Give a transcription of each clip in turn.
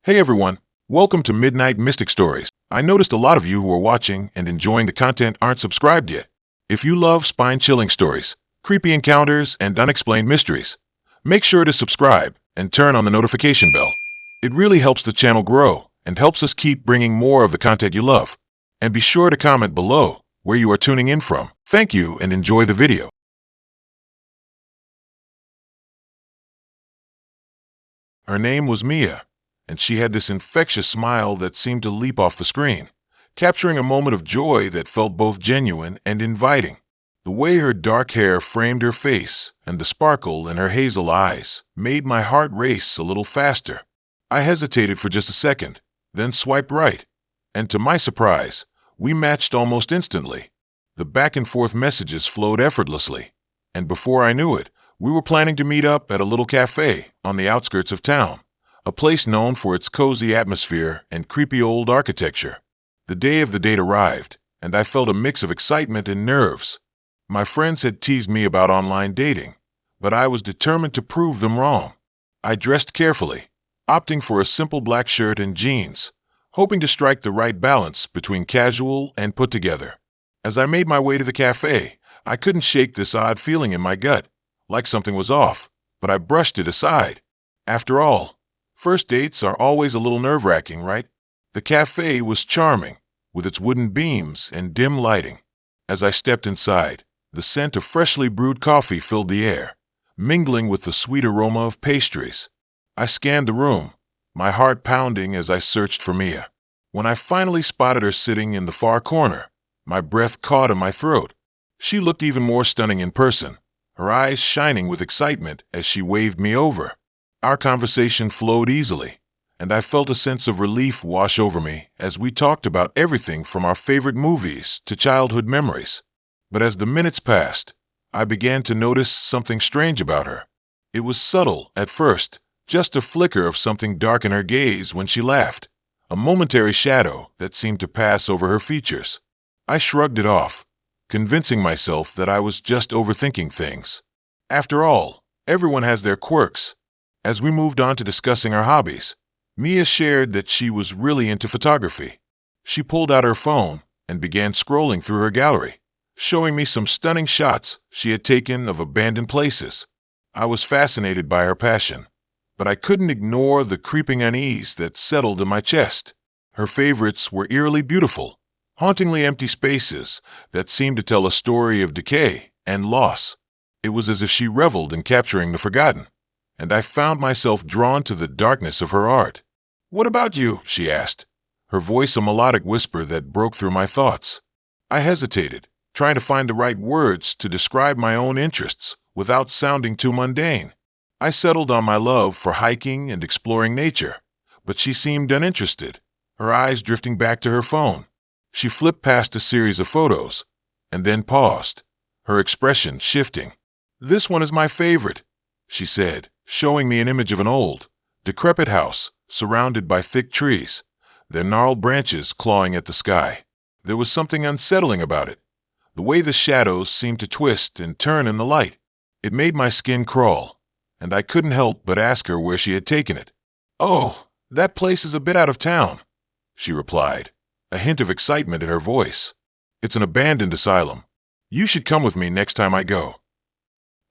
Hey everyone, welcome to Midnight Mystic Stories. I noticed a lot of you who are watching and enjoying the content aren't subscribed yet. If you love spine-chilling stories, creepy encounters, and unexplained mysteries, make sure to subscribe and turn on the notification bell. It really helps the channel grow and helps us keep bringing more of the content you love. And be sure to comment below where you are tuning in from. Thank you and enjoy the video. Her name was Mia, and she had this infectious smile that seemed to leap off the screen, capturing a moment of joy that felt both genuine and inviting. The way her dark hair framed her face and the sparkle in her hazel eyes made my heart race a little faster. I hesitated for just a second, then swiped right, and to my surprise, we matched almost instantly. The back-and-forth messages flowed effortlessly, and before I knew it, we were planning to meet up at a little cafe on the outskirts of town, a place known for its cozy atmosphere and creepy old architecture. The day of the date arrived, and I felt a mix of excitement and nerves. My friends had teased me about online dating, but I was determined to prove them wrong. I dressed carefully, opting for a simple black shirt and jeans, hoping to strike the right balance between casual and put together. As I made my way to the cafe, I couldn't shake this odd feeling in my gut, like something was off, but I brushed it aside. After all, first dates are always a little nerve-wracking, right? The cafe was charming, with its wooden beams and dim lighting. As I stepped inside, the scent of freshly brewed coffee filled the air, mingling with the sweet aroma of pastries. I scanned the room, my heart pounding as I searched for Mia. When I finally spotted her sitting in the far corner, my breath caught in my throat. She looked even more stunning in person, her eyes shining with excitement as she waved me over. Our conversation flowed easily, and I felt a sense of relief wash over me as we talked about everything from our favorite movies to childhood memories. But as the minutes passed, I began to notice something strange about her. It was subtle at first, just a flicker of something dark in her gaze when she laughed, a momentary shadow that seemed to pass over her features. I shrugged it off, convincing myself that I was just overthinking things. After all, everyone has their quirks. As we moved on to discussing our hobbies, Mia shared that she was really into photography. She pulled out her phone and began scrolling through her gallery, showing me some stunning shots she had taken of abandoned places. I was fascinated by her passion, but I couldn't ignore the creeping unease that settled in my chest. Her favorites were eerily beautiful, hauntingly empty spaces that seemed to tell a story of decay and loss. It was as if she reveled in capturing the forgotten, and I found myself drawn to the darkness of her art. "What about you?" she asked, her voice a melodic whisper that broke through my thoughts. I hesitated, trying to find the right words to describe my own interests without sounding too mundane. I settled on my love for hiking and exploring nature, but she seemed uninterested, her eyes drifting back to her phone. She flipped past a series of photos, and then paused, her expression shifting. "This one is my favorite," she said, showing me an image of an old, decrepit house surrounded by thick trees, their gnarled branches clawing at the sky. There was something unsettling about it, the way the shadows seemed to twist and turn in the light. It made my skin crawl, and I couldn't help but ask her where she had taken it. "Oh, that place is a bit out of town," she replied, a hint of excitement in her voice. "It's an abandoned asylum. You should come with me next time I go."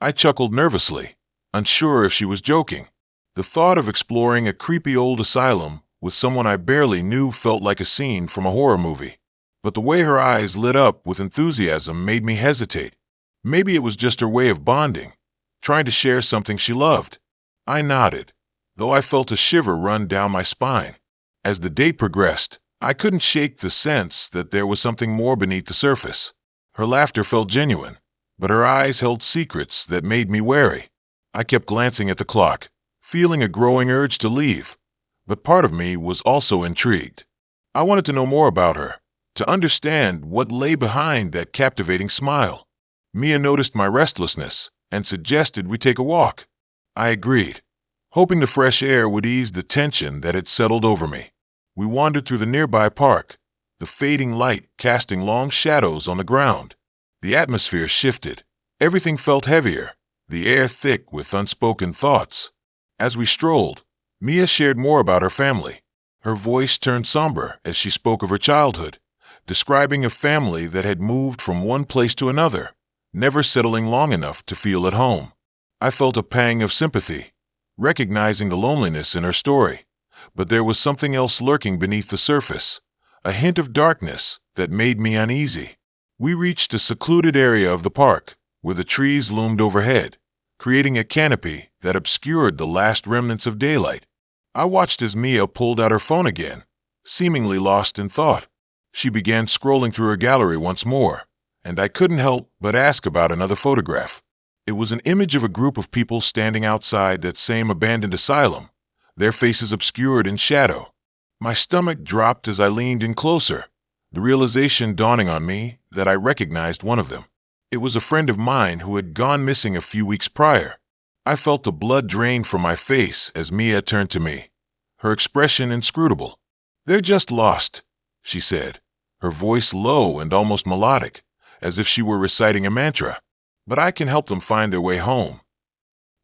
I chuckled nervously, unsure if she was joking. The thought of exploring a creepy old asylum with someone I barely knew felt like a scene from a horror movie. But the way her eyes lit up with enthusiasm made me hesitate. Maybe it was just her way of bonding, trying to share something she loved. I nodded, though I felt a shiver run down my spine. As the date progressed, I couldn't shake the sense that there was something more beneath the surface. Her laughter felt genuine, but her eyes held secrets that made me wary. I kept glancing at the clock, feeling a growing urge to leave, but part of me was also intrigued. I wanted to know more about her, to understand what lay behind that captivating smile. Mia noticed my restlessness and suggested we take a walk. I agreed, hoping the fresh air would ease the tension that had settled over me. We wandered through the nearby park, the fading light casting long shadows on the ground. The atmosphere shifted. Everything felt heavier, the air thick with unspoken thoughts. As we strolled, Mia shared more about her family, Her voice turned somber as she spoke of her childhood, describing a family that had moved from one place to another, never settling long enough to feel at home. I felt a pang of sympathy, recognizing the loneliness in her story, but there was something else lurking beneath the surface, a hint of darkness that made me uneasy. We reached a secluded area of the park, where the trees loomed overhead, creating a canopy that obscured the last remnants of daylight. I watched as Mia pulled out her phone again, seemingly lost in thought. She began scrolling through her gallery once more, and I couldn't help but ask about another photograph. It was an image of a group of people standing outside that same abandoned asylum, their faces obscured in shadow. My stomach dropped as I leaned in closer, the realization dawning on me that I recognized one of them. It was a friend of mine who had gone missing a few weeks prior. I felt the blood drain from my face as Mia turned to me, her expression inscrutable. "They're just lost," she said, her voice low and almost melodic, as if she were reciting a mantra. "But I can help them find their way home."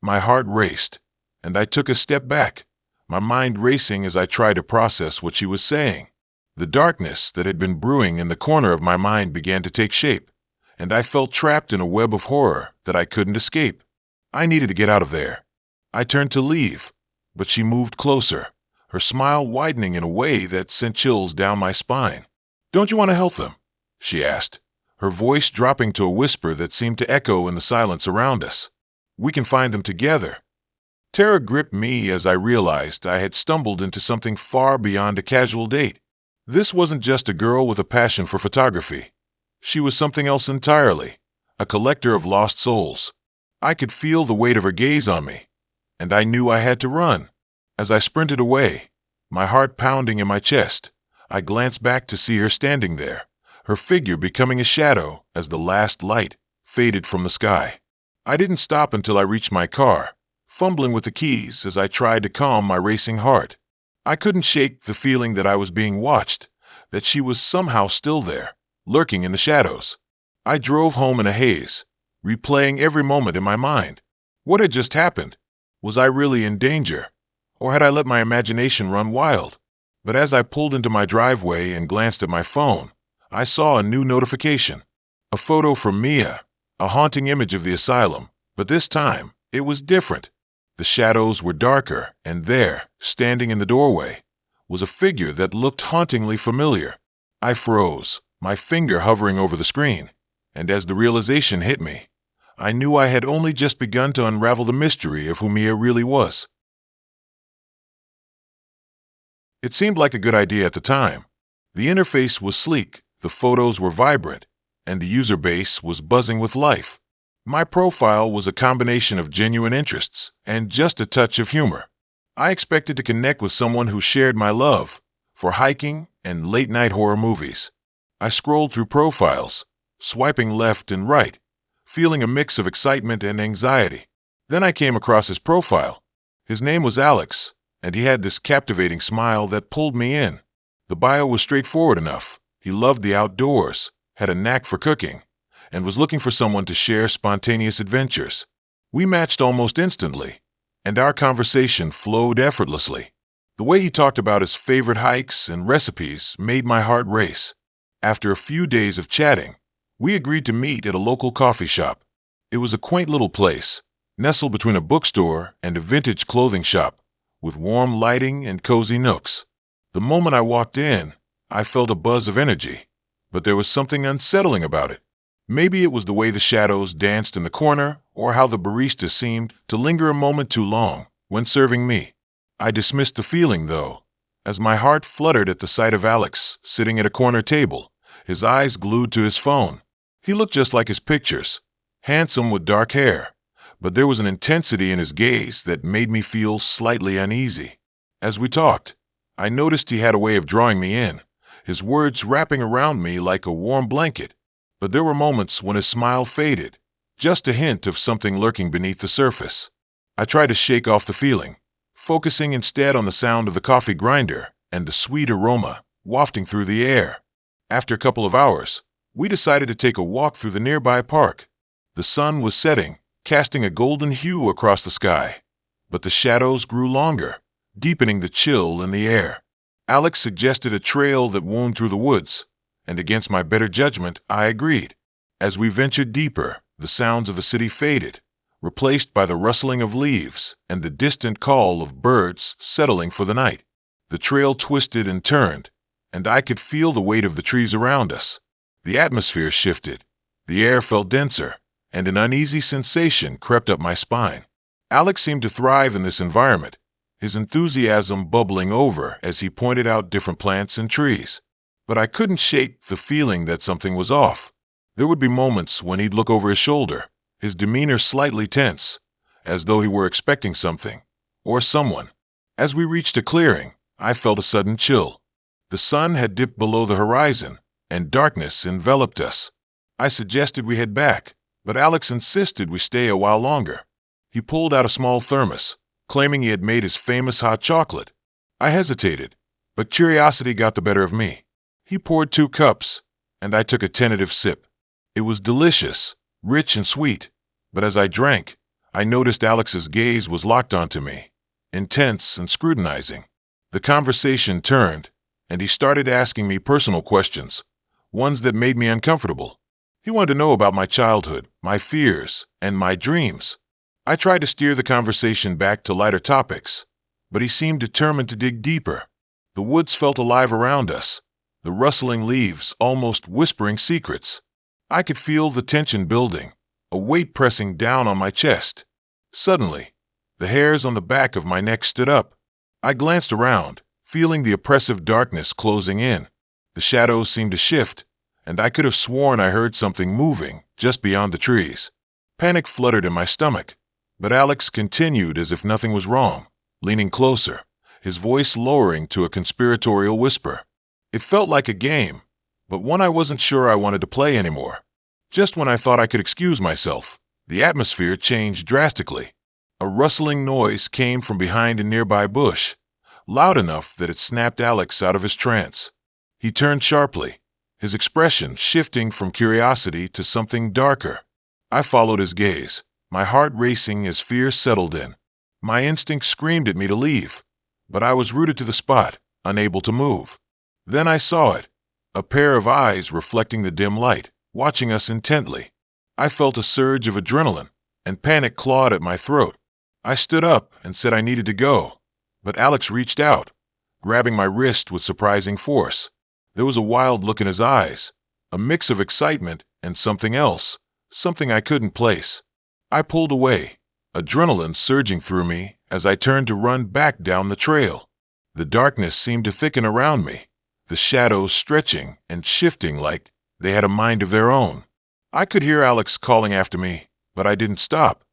My heart raced, and I took a step back, my mind racing as I tried to process what she was saying. The darkness that had been brewing in the corner of my mind began to take shape, and I felt trapped in a web of horror that I couldn't escape. I needed to get out of there. I turned to leave, but she moved closer, her smile widening in a way that sent chills down my spine. "Don't you want to help them?" she asked, her voice dropping to a whisper that seemed to echo in the silence around us. "We can find them together." Terror gripped me as I realized I had stumbled into something far beyond a casual date. This wasn't just a girl with a passion for photography. She was something else entirely, a collector of lost souls. I could feel the weight of her gaze on me, and I knew I had to run. As I sprinted away, my heart pounding in my chest, I glanced back to see her standing there, her figure becoming a shadow as the last light faded from the sky. I didn't stop until I reached my car, fumbling with the keys as I tried to calm my racing heart. I couldn't shake the feeling that I was being watched, that she was somehow still there, lurking in the shadows. I drove home in a haze, replaying every moment in my mind. What had just happened? Was I really in danger? Or had I let my imagination run wild? But as I pulled into my driveway and glanced at my phone, I saw a new notification. A photo from Mia, a haunting image of the asylum, but this time it was different. The shadows were darker, and there, standing in the doorway, was a figure that looked hauntingly familiar. I froze, my finger hovering over the screen, and as the realization hit me, I knew I had only just begun to unravel the mystery of who Mia really was. It seemed like a good idea at the time. The interface was sleek, the photos were vibrant, and the user base was buzzing with life. My profile was a combination of genuine interests and just a touch of humor. I expected to connect with someone who shared my love for hiking and late-night horror movies. I scrolled through profiles, swiping left and right, feeling a mix of excitement and anxiety. Then I came across his profile. His name was Alex, and he had this captivating smile that pulled me in. The bio was straightforward enough. He loved the outdoors, had a knack for cooking, and was looking for someone to share spontaneous adventures. We matched almost instantly, and our conversation flowed effortlessly. The way he talked about his favorite hikes and recipes made my heart race. After a few days of chatting, we agreed to meet at a local coffee shop. It was a quaint little place, nestled between a bookstore and a vintage clothing shop, with warm lighting and cozy nooks. The moment I walked in, I felt a buzz of energy, but there was something unsettling about it. Maybe it was the way the shadows danced in the corner, or how the barista seemed to linger a moment too long when serving me. I dismissed the feeling, though, as my heart fluttered at the sight of Alex sitting at a corner table, his eyes glued to his phone. He looked just like his pictures, handsome with dark hair, but there was an intensity in his gaze that made me feel slightly uneasy. As we talked, I noticed he had a way of drawing me in, his words wrapping around me like a warm blanket. But there were moments when his smile faded, just a hint of something lurking beneath the surface. I tried to shake off the feeling, focusing instead on the sound of the coffee grinder and the sweet aroma wafting through the air. After a couple of hours, we decided to take a walk through the nearby park. The sun was setting, casting a golden hue across the sky, but the shadows grew longer, deepening the chill in the air. Alex suggested a trail that wound through the woods, and against my better judgment, I agreed. As we ventured deeper, the sounds of the city faded, replaced by the rustling of leaves and the distant call of birds settling for the night. The trail twisted and turned, and I could feel the weight of the trees around us. The atmosphere shifted, the air felt denser, and an uneasy sensation crept up my spine. Alex seemed to thrive in this environment, his enthusiasm bubbling over as he pointed out different plants and trees. But I couldn't shake the feeling that something was off. There would be moments when he'd look over his shoulder, his demeanor slightly tense, as though he were expecting something, or someone. As we reached a clearing, I felt a sudden chill. The sun had dipped below the horizon, and darkness enveloped us. I suggested we head back, but Alex insisted we stay a while longer. He pulled out a small thermos, claiming he had made his famous hot chocolate. I hesitated, but curiosity got the better of me. He poured 2 cups, and I took a tentative sip. It was delicious, rich and sweet, but as I drank, I noticed Alex's gaze was locked onto me, intense and scrutinizing. The conversation turned, and he started asking me personal questions, ones that made me uncomfortable. He wanted to know about my childhood, my fears, and my dreams. I tried to steer the conversation back to lighter topics, but he seemed determined to dig deeper. The woods felt alive around us, the rustling leaves almost whispering secrets. I could feel the tension building, a weight pressing down on my chest. Suddenly, the hairs on the back of my neck stood up. I glanced around, feeling the oppressive darkness closing in. The shadows seemed to shift, and I could have sworn I heard something moving just beyond the trees. Panic fluttered in my stomach, but Alex continued as if nothing was wrong, leaning closer, his voice lowering to a conspiratorial whisper. It felt like a game, but one I wasn't sure I wanted to play anymore. Just when I thought I could excuse myself, the atmosphere changed drastically. A rustling noise came from behind a nearby bush, loud enough that it snapped Alex out of his trance. He turned sharply, his expression shifting from curiosity to something darker. I followed his gaze, my heart racing as fear settled in. My instinct screamed at me to leave, but I was rooted to the spot, unable to move. Then I saw it, a pair of eyes reflecting the dim light, watching us intently. I felt a surge of adrenaline, and panic clawed at my throat. I stood up and said I needed to go, but Alex reached out, grabbing my wrist with surprising force. There was a wild look in his eyes, a mix of excitement and something else, something I couldn't place. I pulled away, adrenaline surging through me as I turned to run back down the trail. The darkness seemed to thicken around me, the shadows stretching and shifting like they had a mind of their own. I could hear Alex calling after me, but I didn't stop.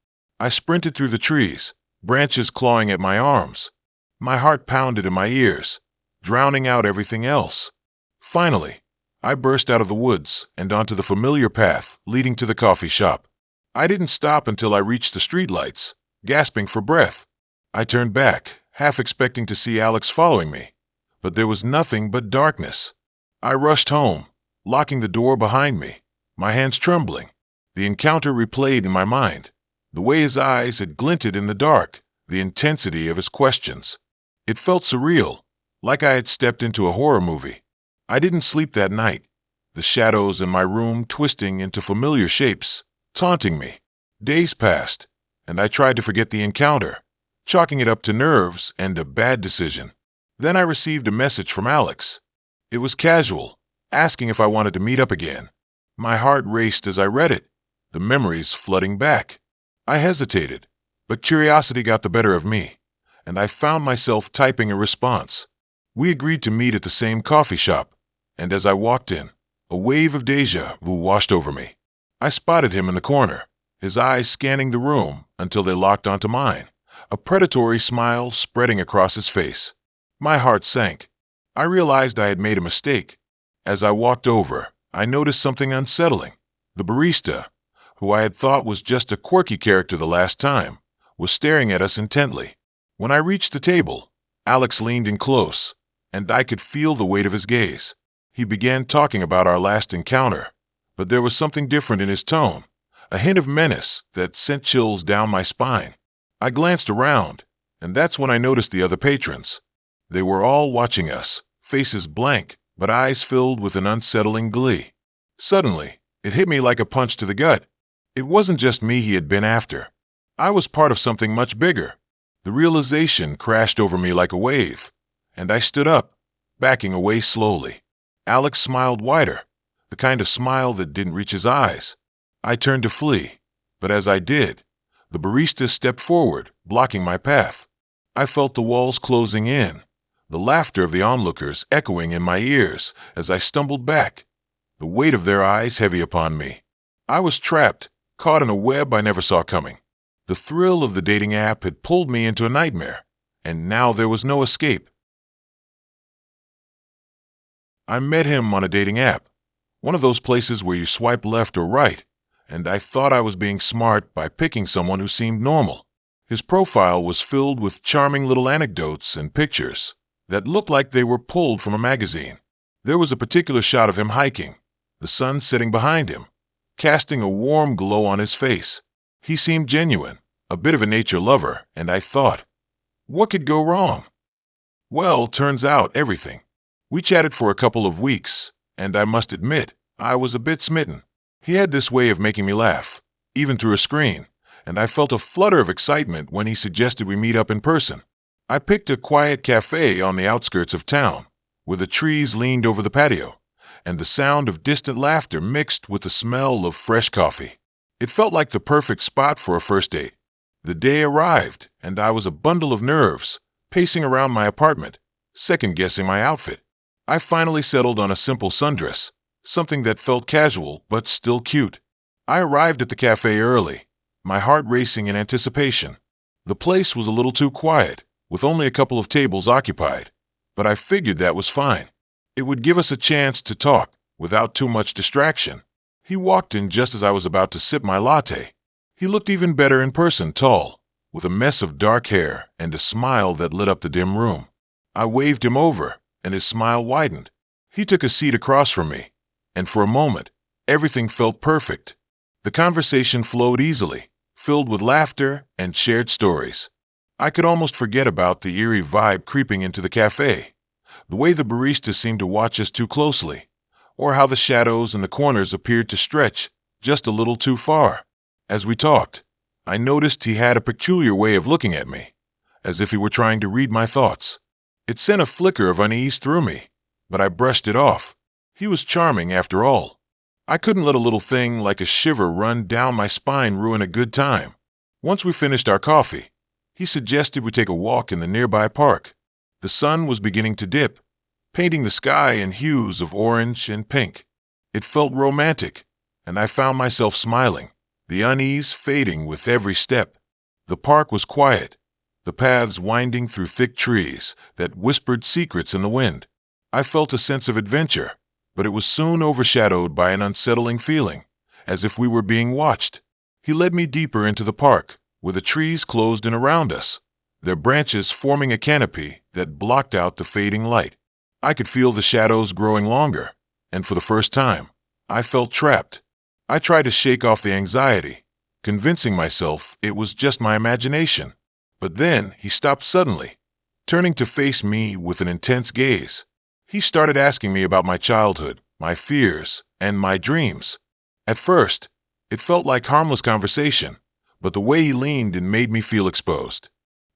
I sprinted through the trees, branches clawing at my arms. My heart pounded in my ears, drowning out everything else. Finally, I burst out of the woods and onto the familiar path leading to the coffee shop. I didn't stop until I reached the streetlights, gasping for breath. I turned back, half expecting to see Alex following me, but there was nothing but darkness. I rushed home, locking the door behind me, my hands trembling. The encounter replayed in my mind, the way his eyes had glinted in the dark, the intensity of his questions. It felt surreal, like I had stepped into a horror movie. I didn't sleep that night, the shadows in my room twisting into familiar shapes, taunting me. Days passed, and I tried to forget the encounter, chalking it up to nerves and a bad decision. Then I received a message from Alex. It was casual, asking if I wanted to meet up again. My heart raced as I read it, the memories flooding back. I hesitated, but curiosity got the better of me, and I found myself typing a response. We agreed to meet at the same coffee shop, and as I walked in, a wave of déjà vu washed over me. I spotted him in the corner, his eyes scanning the room until they locked onto mine, a predatory smile spreading across his face. My heart sank. I realized I had made a mistake. As I walked over, I noticed something unsettling. The barista, who I had thought was just a quirky character the last time, was staring at us intently. When I reached the table, Alex leaned in close, and I could feel the weight of his gaze. He began talking about our last encounter, but there was something different in his tone, a hint of menace that sent chills down my spine. I glanced around, and that's when I noticed the other patrons. They were all watching us, faces blank, but eyes filled with an unsettling glee. Suddenly, it hit me like a punch to the gut. It wasn't just me he had been after. I was part of something much bigger. The realization crashed over me like a wave, and I stood up, backing away slowly. Alex smiled wider, the kind of smile that didn't reach his eyes. I turned to flee, but as I did, the barista stepped forward, blocking my path. I felt the walls closing in, the laughter of the onlookers echoing in my ears as I stumbled back, the weight of their eyes heavy upon me. I was trapped, caught in a web I never saw coming. The thrill of the dating app had pulled me into a nightmare, and now there was no escape. I met him on a dating app, one of those places where you swipe left or right, and I thought I was being smart by picking someone who seemed normal. His profile was filled with charming little anecdotes and pictures that looked like they were pulled from a magazine. There was a particular shot of him hiking, the sun setting behind him, casting a warm glow on his face. He seemed genuine, a bit of a nature lover, and I thought, what could go wrong? Well, turns out everything. We chatted for a couple of weeks, and I must admit, I was a bit smitten. He had this way of making me laugh, even through a screen, and I felt a flutter of excitement when he suggested we meet up in person. I picked a quiet cafe on the outskirts of town, where the trees leaned over the patio, and the sound of distant laughter mixed with the smell of fresh coffee. It felt like the perfect spot for a first date. The day arrived, and I was a bundle of nerves, pacing around my apartment, second-guessing my outfit. I finally settled on a simple sundress, something that felt casual but still cute. I arrived at the cafe early, my heart racing in anticipation. The place was a little too quiet, with only a couple of tables occupied, but I figured that was fine. It would give us a chance to talk without too much distraction. He walked in just as I was about to sip my latte. He looked even better in person, tall, with a mess of dark hair and a smile that lit up the dim room. I waved him over, and his smile widened. He took a seat across from me, and for a moment, everything felt perfect. The conversation flowed easily, filled with laughter and shared stories. I could almost forget about the eerie vibe creeping into the cafe, the way the barista seemed to watch us too closely, or how the shadows in the corners appeared to stretch just a little too far. As we talked, I noticed he had a peculiar way of looking at me, as if he were trying to read my thoughts. It sent a flicker of unease through me, but I brushed it off. He was charming after all. I couldn't let a little thing like a shiver run down my spine ruin a good time. Once we finished our coffee, he suggested we take a walk in the nearby park. The sun was beginning to dip, painting the sky in hues of orange and pink. It felt romantic, and I found myself smiling, the unease fading with every step. The park was quiet, the paths winding through thick trees that whispered secrets in the wind. I felt a sense of adventure, but it was soon overshadowed by an unsettling feeling, as if we were being watched. He led me deeper into the park, where the trees closed in around us, their branches forming a canopy that blocked out the fading light. I could feel the shadows growing longer, and for the first time, I felt trapped. I tried to shake off the anxiety, convincing myself it was just my imagination. But then he stopped suddenly, turning to face me with an intense gaze. He started asking me about my childhood, my fears, and my dreams. At first, it felt like harmless conversation, but the way he leaned and made me feel exposed.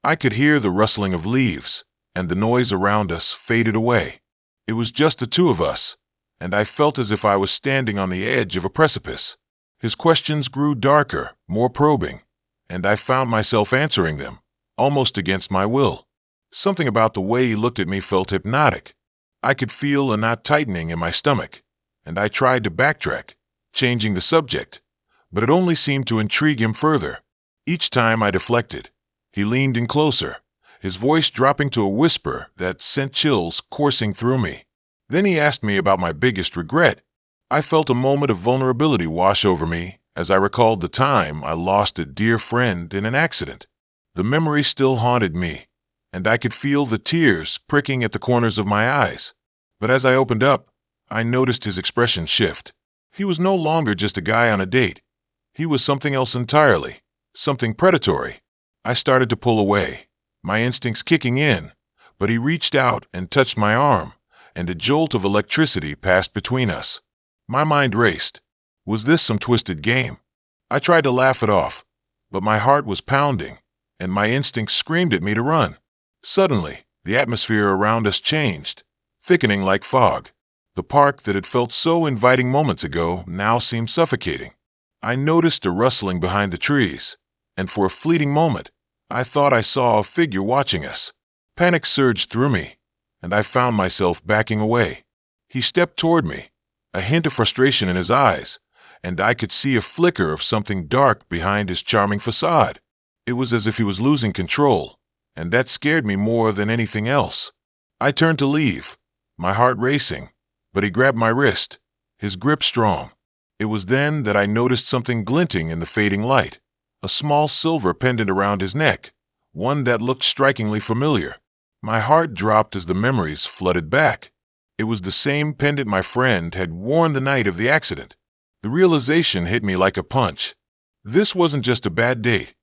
I could hear the rustling of leaves, and the noise around us faded away. It was just the two of us, and I felt as if I was standing on the edge of a precipice. His questions grew darker, more probing, and I found myself answering them, almost against my will. Something about the way he looked at me felt hypnotic. I could feel a knot tightening in my stomach, and I tried to backtrack, changing the subject, but it only seemed to intrigue him further. Each time I deflected, he leaned in closer, his voice dropping to a whisper that sent chills coursing through me. Then he asked me about my biggest regret. I felt a moment of vulnerability wash over me as I recalled the time I lost a dear friend in an accident. The memory still haunted me, and I could feel the tears pricking at the corners of my eyes. But as I opened up, I noticed his expression shift. He was no longer just a guy on a date. He was something else entirely, something predatory. I started to pull away, my instincts kicking in, but he reached out and touched my arm, and a jolt of electricity passed between us. My mind raced. Was this some twisted game? I tried to laugh it off, but my heart was pounding, and my instincts screamed at me to run. Suddenly, the atmosphere around us changed, thickening like fog. The park that had felt so inviting moments ago now seemed suffocating. I noticed a rustling behind the trees, and for a fleeting moment, I thought I saw a figure watching us. Panic surged through me, and I found myself backing away. He stepped toward me, a hint of frustration in his eyes, and I could see a flicker of something dark behind his charming facade. It was as if he was losing control, and that scared me more than anything else. I turned to leave, my heart racing, but he grabbed my wrist, his grip strong. It was then that I noticed something glinting in the fading light, a small silver pendant around his neck, one that looked strikingly familiar. My heart dropped as the memories flooded back. It was the same pendant my friend had worn the night of the accident. The realization hit me like a punch. This wasn't just a bad date.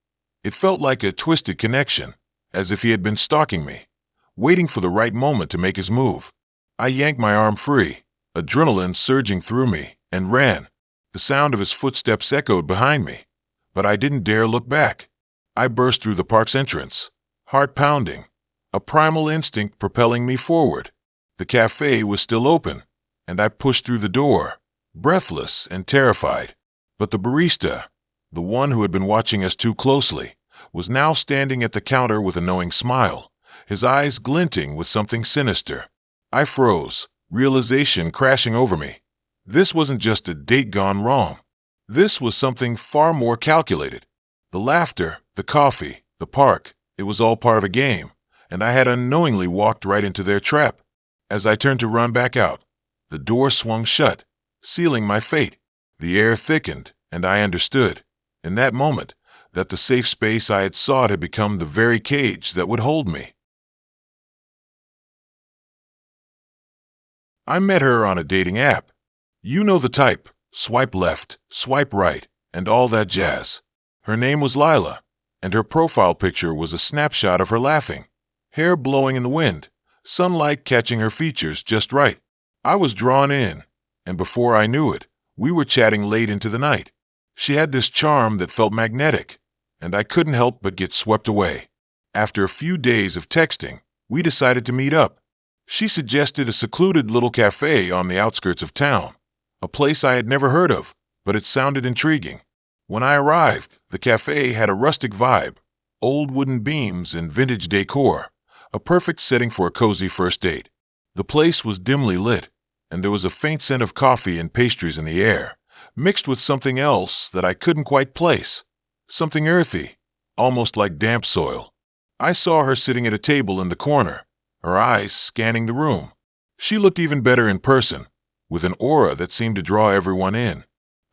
It felt like a twisted connection, as if he had been stalking me, waiting for the right moment to make his move. I yanked my arm free, adrenaline surging through me, and ran. The sound of his footsteps echoed behind me, but I didn't dare look back. I burst through the park's entrance, heart pounding, a primal instinct propelling me forward. The cafe was still open, and I pushed through the door, breathless and terrified. But the barista, the one who had been watching us too closely, was now standing at the counter with a knowing smile, his eyes glinting with something sinister. I froze, realization crashing over me. This wasn't just a date gone wrong. This was something far more calculated. The laughter, the coffee, the park, it was all part of a game, and I had unknowingly walked right into their trap. As I turned to run back out, the door swung shut, sealing my fate. The air thickened, and I understood, in that moment, that the safe space I had sought had become the very cage that would hold me. I met her on a dating app. You know the type, swipe left, swipe right, and all that jazz. Her name was Lila, and her profile picture was a snapshot of her laughing, hair blowing in the wind, sunlight catching her features just right. I was drawn in, and before I knew it, we were chatting late into the night. She had this charm that felt magnetic, and I couldn't help but get swept away. After a few days of texting, we decided to meet up. She suggested a secluded little cafe on the outskirts of town, a place I had never heard of, but it sounded intriguing. When I arrived, the cafe had a rustic vibe, old wooden beams and vintage decor, a perfect setting for a cozy first date. The place was dimly lit, and there was a faint scent of coffee and pastries in the air, mixed with something else that I couldn't quite place, something earthy, almost like damp soil. I saw her sitting at a table in the corner, her eyes scanning the room. She looked even better in person, with an aura that seemed to draw everyone in.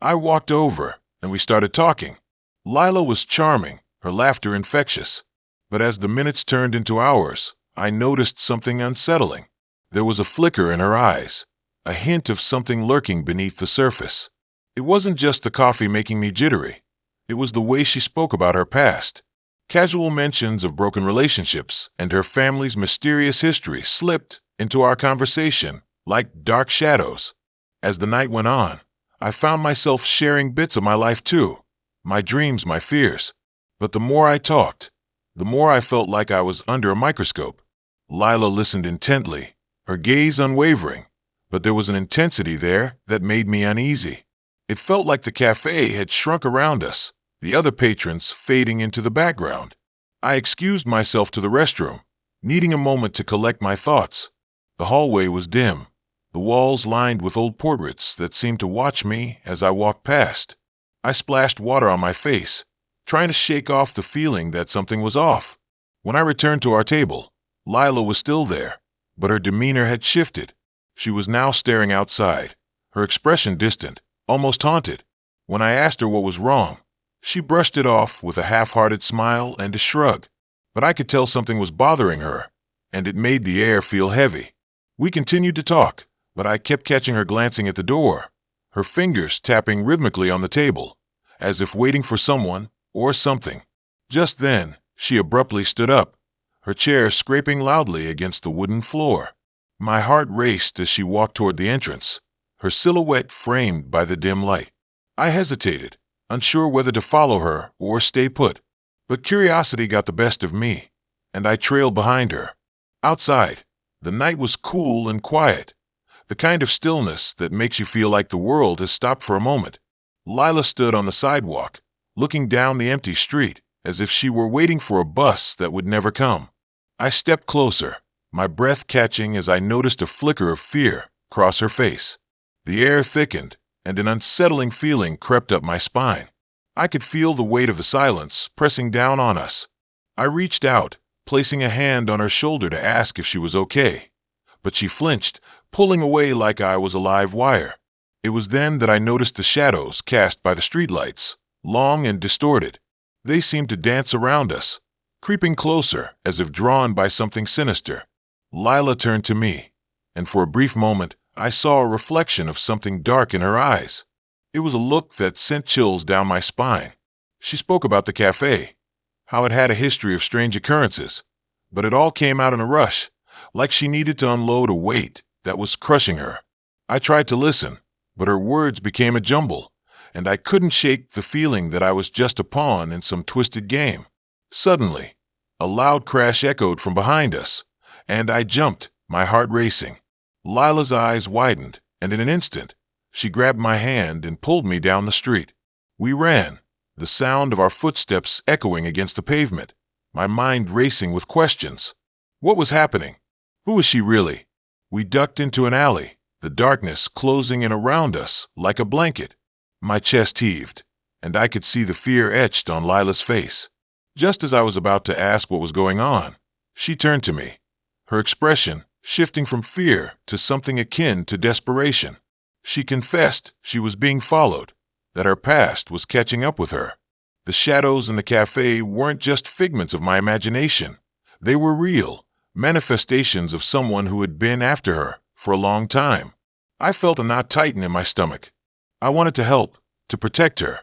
I walked over, and we started talking. Lila was charming, her laughter infectious. But as the minutes turned into hours, I noticed something unsettling. There was a flicker in her eyes, a hint of something lurking beneath the surface. It wasn't just the coffee making me jittery. It was the way she spoke about her past. Casual mentions of broken relationships and her family's mysterious history slipped into our conversation like dark shadows. As the night went on, I found myself sharing bits of my life too, my dreams, my fears. But the more I talked, the more I felt like I was under a microscope. Lila listened intently, her gaze unwavering, but there was an intensity there that made me uneasy. It felt like the cafe had shrunk around us, the other patrons fading into the background. I excused myself to the restroom, needing a moment to collect my thoughts. The hallway was dim, the walls lined with old portraits that seemed to watch me as I walked past. I splashed water on my face, trying to shake off the feeling that something was off. When I returned to our table, Lila was still there, but her demeanor had shifted. She was now staring outside, her expression distant, almost haunted. When I asked her what was wrong, she brushed it off with a half-hearted smile and a shrug. But I could tell something was bothering her, and it made the air feel heavy. We continued to talk, but I kept catching her glancing at the door, her fingers tapping rhythmically on the table, as if waiting for someone or something. Just then, she abruptly stood up, her chair scraping loudly against the wooden floor. My heart raced as she walked toward the entrance, her silhouette framed by the dim light. I hesitated, unsure whether to follow her or stay put. But curiosity got the best of me, and I trailed behind her. Outside, the night was cool and quiet, the kind of stillness that makes you feel like the world has stopped for a moment. Lila stood on the sidewalk, looking down the empty street, as if she were waiting for a bus that would never come. I stepped closer, my breath catching as I noticed a flicker of fear cross her face. The air thickened, and an unsettling feeling crept up my spine. I could feel the weight of the silence pressing down on us. I reached out, placing a hand on her shoulder to ask if she was okay. But she flinched, pulling away like I was a live wire. It was then that I noticed the shadows cast by the streetlights, long and distorted. They seemed to dance around us, creeping closer as if drawn by something sinister. Lila turned to me, and for a brief moment, I saw a reflection of something dark in her eyes. It was a look that sent chills down my spine. She spoke about the cafe, how it had a history of strange occurrences, but it all came out in a rush, like she needed to unload a weight that was crushing her. I tried to listen, but her words became a jumble, and I couldn't shake the feeling that I was just a pawn in some twisted game. Suddenly, a loud crash echoed from behind us, and I jumped, my heart racing. Lila's eyes widened, and in an instant, she grabbed my hand and pulled me down the street. We ran, the sound of our footsteps echoing against the pavement, my mind racing with questions. What was happening? Who was she really? We ducked into an alley, the darkness closing in around us like a blanket. My chest heaved, and I could see the fear etched on Lila's face. Just as I was about to ask what was going on, she turned to me, her expression shifting from fear to something akin to desperation. She confessed she was being followed, that her past was catching up with her. The shadows in the cafe weren't just figments of my imagination. They were real, manifestations of someone who had been after her for a long time. I felt a knot tighten in my stomach. I wanted to help, to protect her,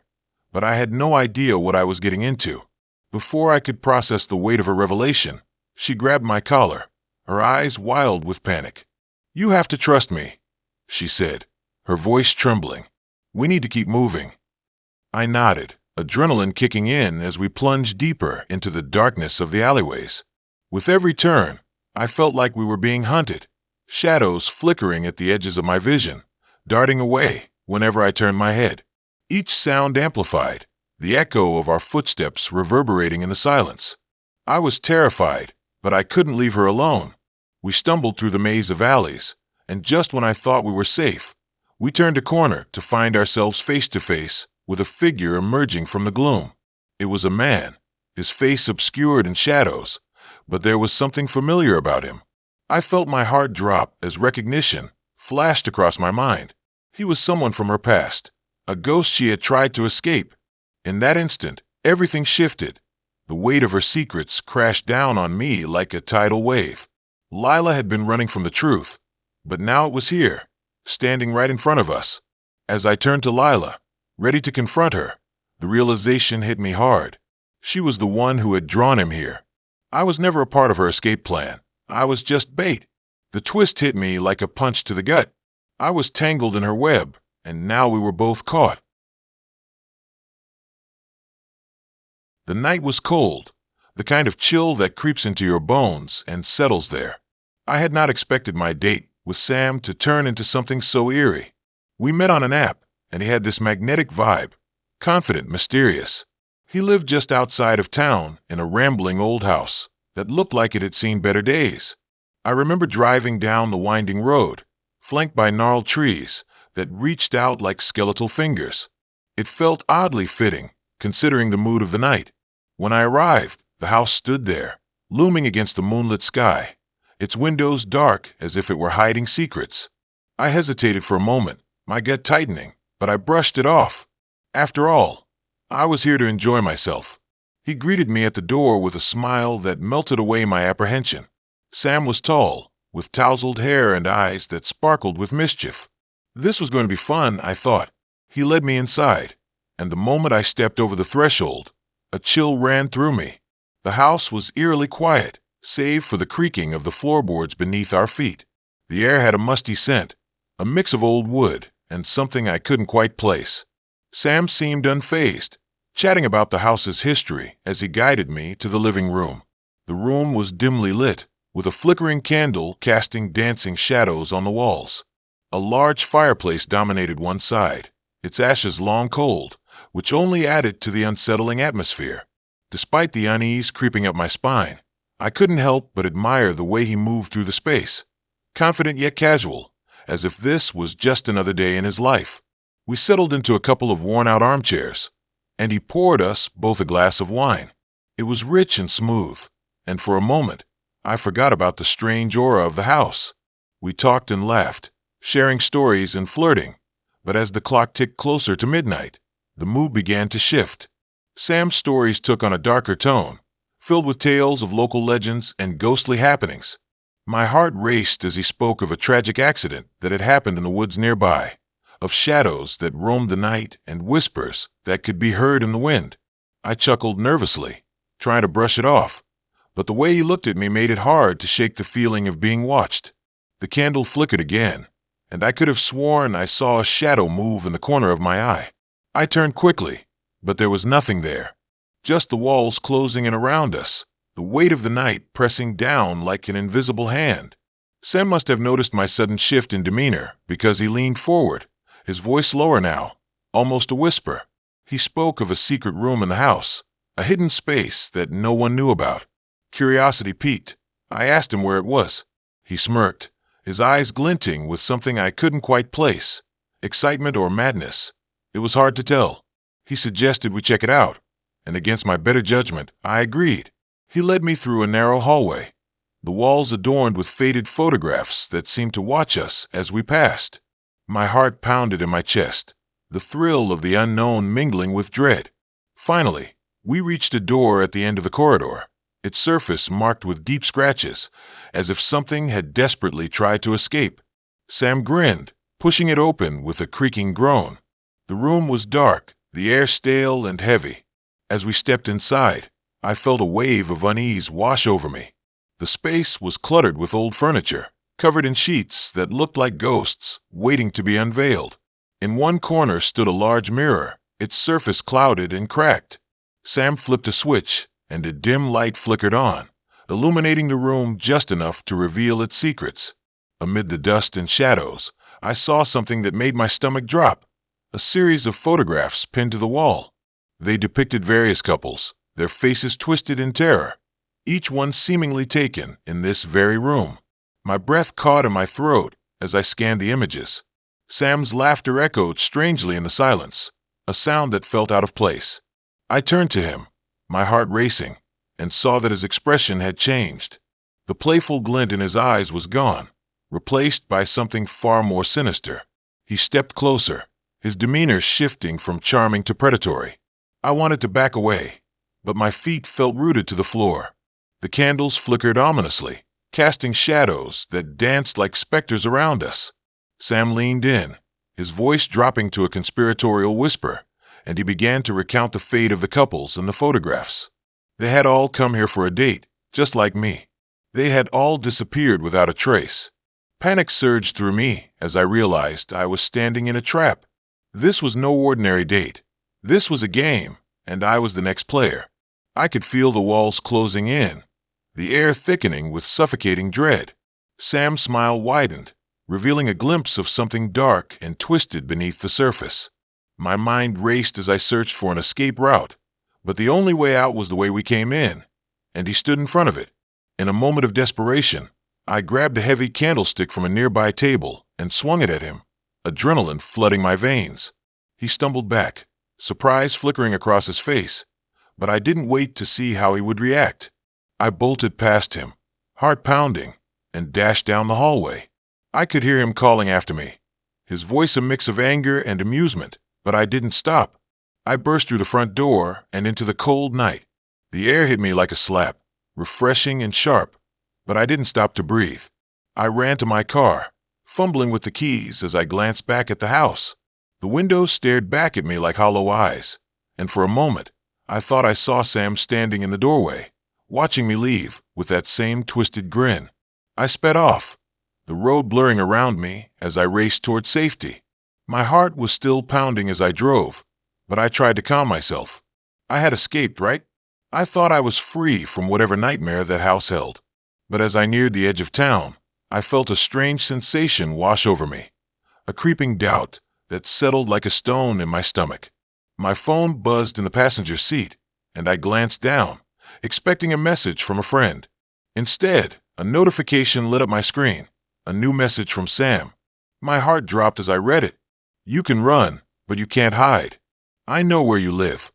but I had no idea what I was getting into. Before I could process the weight of her revelation, she grabbed my collar, her eyes wild with panic. "You have to trust me," she said, her voice trembling. "We need to keep moving." I nodded, adrenaline kicking in as we plunged deeper into the darkness of the alleyways. With every turn, I felt like we were being hunted, shadows flickering at the edges of my vision, darting away whenever I turned my head. Each sound amplified, the echo of our footsteps reverberating in the silence. I was terrified, but I couldn't leave her alone. We stumbled through the maze of alleys, and just when I thought we were safe, we turned a corner to find ourselves face to face with a figure emerging from the gloom. It was a man, his face obscured in shadows, but there was something familiar about him. I felt my heart drop as recognition flashed across my mind. He was someone from her past, a ghost she had tried to escape. In that instant, everything shifted. The weight of her secrets crashed down on me like a tidal wave. Lila had been running from the truth, but now it was here, standing right in front of us. As I turned to Lila, ready to confront her, the realization hit me hard. She was the one who had drawn him here. I was never a part of her escape plan. I was just bait. The twist hit me like a punch to the gut. I was tangled in her web, and now we were both caught. The night was cold, the kind of chill that creeps into your bones and settles there. I had not expected my date with Sam to turn into something so eerie. We met on an app, and he had this magnetic vibe, confident, mysterious. He lived just outside of town in a rambling old house that looked like it had seen better days. I remember driving down the winding road, flanked by gnarled trees that reached out like skeletal fingers. It felt oddly fitting, considering the mood of the night. When I arrived, the house stood there, looming against the moonlit sky, its windows dark as if it were hiding secrets. I hesitated for a moment, my gut tightening, but I brushed it off. After all, I was here to enjoy myself. He greeted me at the door with a smile that melted away my apprehension. Sam was tall, with tousled hair and eyes that sparkled with mischief. This was going to be fun, I thought. He led me inside, and the moment I stepped over the threshold, a chill ran through me. The house was eerily quiet, save for the creaking of the floorboards beneath our feet. The air had a musty scent, a mix of old wood and something I couldn't quite place. Sam seemed unfazed, chatting about the house's history as he guided me to the living room. The room was dimly lit, with a flickering candle casting dancing shadows on the walls. A large fireplace dominated one side, its ashes long cold, which only added to the unsettling atmosphere. Despite the unease creeping up my spine, I couldn't help but admire the way he moved through the space, confident yet casual, as if this was just another day in his life. We settled into a couple of worn-out armchairs, and he poured us both a glass of wine. It was rich and smooth, and for a moment, I forgot about the strange aura of the house. We talked and laughed, sharing stories and flirting, but as the clock ticked closer to midnight, the mood began to shift. Sam's stories took on a darker tone, filled with tales of local legends and ghostly happenings. My heart raced as he spoke of a tragic accident that had happened in the woods nearby, of shadows that roamed the night and whispers that could be heard in the wind. I chuckled nervously, trying to brush it off, but the way he looked at me made it hard to shake the feeling of being watched. The candle flickered again, and I could have sworn I saw a shadow move in the corner of my eye. I turned quickly, but there was nothing there. Just the walls closing in around us, the weight of the night pressing down like an invisible hand. Sam must have noticed my sudden shift in demeanor because he leaned forward, his voice lower now, almost a whisper. He spoke of a secret room in the house, a hidden space that no one knew about. Curiosity piqued. I asked him where it was. He smirked, his eyes glinting with something I couldn't quite place, excitement or madness. It was hard to tell. He suggested we check it out, and against my better judgment, I agreed. He led me through a narrow hallway, the walls adorned with faded photographs that seemed to watch us as we passed. My heart pounded in my chest, the thrill of the unknown mingling with dread. Finally, we reached a door at the end of the corridor, its surface marked with deep scratches, as if something had desperately tried to escape. Sam grinned, pushing it open with a creaking groan. The room was dark, the air stale and heavy. As we stepped inside, I felt a wave of unease wash over me. The space was cluttered with old furniture, covered in sheets that looked like ghosts waiting to be unveiled. In one corner stood a large mirror, its surface clouded and cracked. Sam flipped a switch, and a dim light flickered on, illuminating the room just enough to reveal its secrets. Amid the dust and shadows, I saw something that made my stomach drop. A series of photographs pinned to the wall. They depicted various couples, their faces twisted in terror, each one seemingly taken in this very room. My breath caught in my throat as I scanned the images. Sam's laughter echoed strangely in the silence, a sound that felt out of place. I turned to him, my heart racing, and saw that his expression had changed. The playful glint in his eyes was gone, replaced by something far more sinister. He stepped closer, his demeanor shifting from charming to predatory. I wanted to back away, but my feet felt rooted to the floor. The candles flickered ominously, casting shadows that danced like specters around us. Sam leaned in, his voice dropping to a conspiratorial whisper, and he began to recount the fate of the couples in the photographs. They had all come here for a date, just like me. They had all disappeared without a trace. Panic surged through me as I realized I was standing in a trap. This was no ordinary date. This was a game, and I was the next player. I could feel the walls closing in, the air thickening with suffocating dread. Sam's smile widened, revealing a glimpse of something dark and twisted beneath the surface. My mind raced as I searched for an escape route, but the only way out was the way we came in, and he stood in front of it. In a moment of desperation, I grabbed a heavy candlestick from a nearby table and swung it at him, adrenaline flooding my veins. He stumbled back, surprise flickering across his face, but I didn't wait to see how he would react. I bolted past him, heart pounding, and dashed down the hallway. I could hear him calling after me, his voice a mix of anger and amusement, but I didn't stop. I burst through the front door and into the cold night. The air hit me like a slap, refreshing and sharp, but I didn't stop to breathe. I ran to my car, fumbling with the keys as I glanced back at the house. The windows stared back at me like hollow eyes, and for a moment, I thought I saw Sam standing in the doorway, watching me leave with that same twisted grin. I sped off, the road blurring around me as I raced toward safety. My heart was still pounding as I drove, but I tried to calm myself. I had escaped, right? I thought I was free from whatever nightmare that house held. But as I neared the edge of town, I felt a strange sensation wash over me, a creeping doubt that settled like a stone in my stomach. My phone buzzed in the passenger seat, and I glanced down, expecting a message from a friend. Instead, a notification lit up my screen, a new message from Sam. My heart dropped as I read it. "You can run, but you can't hide. I know where you live."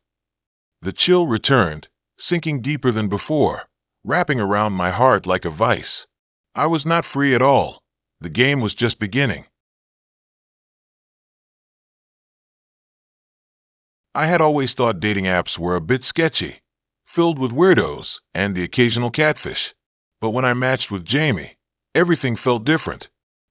The chill returned, sinking deeper than before, wrapping around my heart like a vice. I was not free at all. The game was just beginning. I had always thought dating apps were a bit sketchy, filled with weirdos and the occasional catfish. But when I matched with Jamie, everything felt different.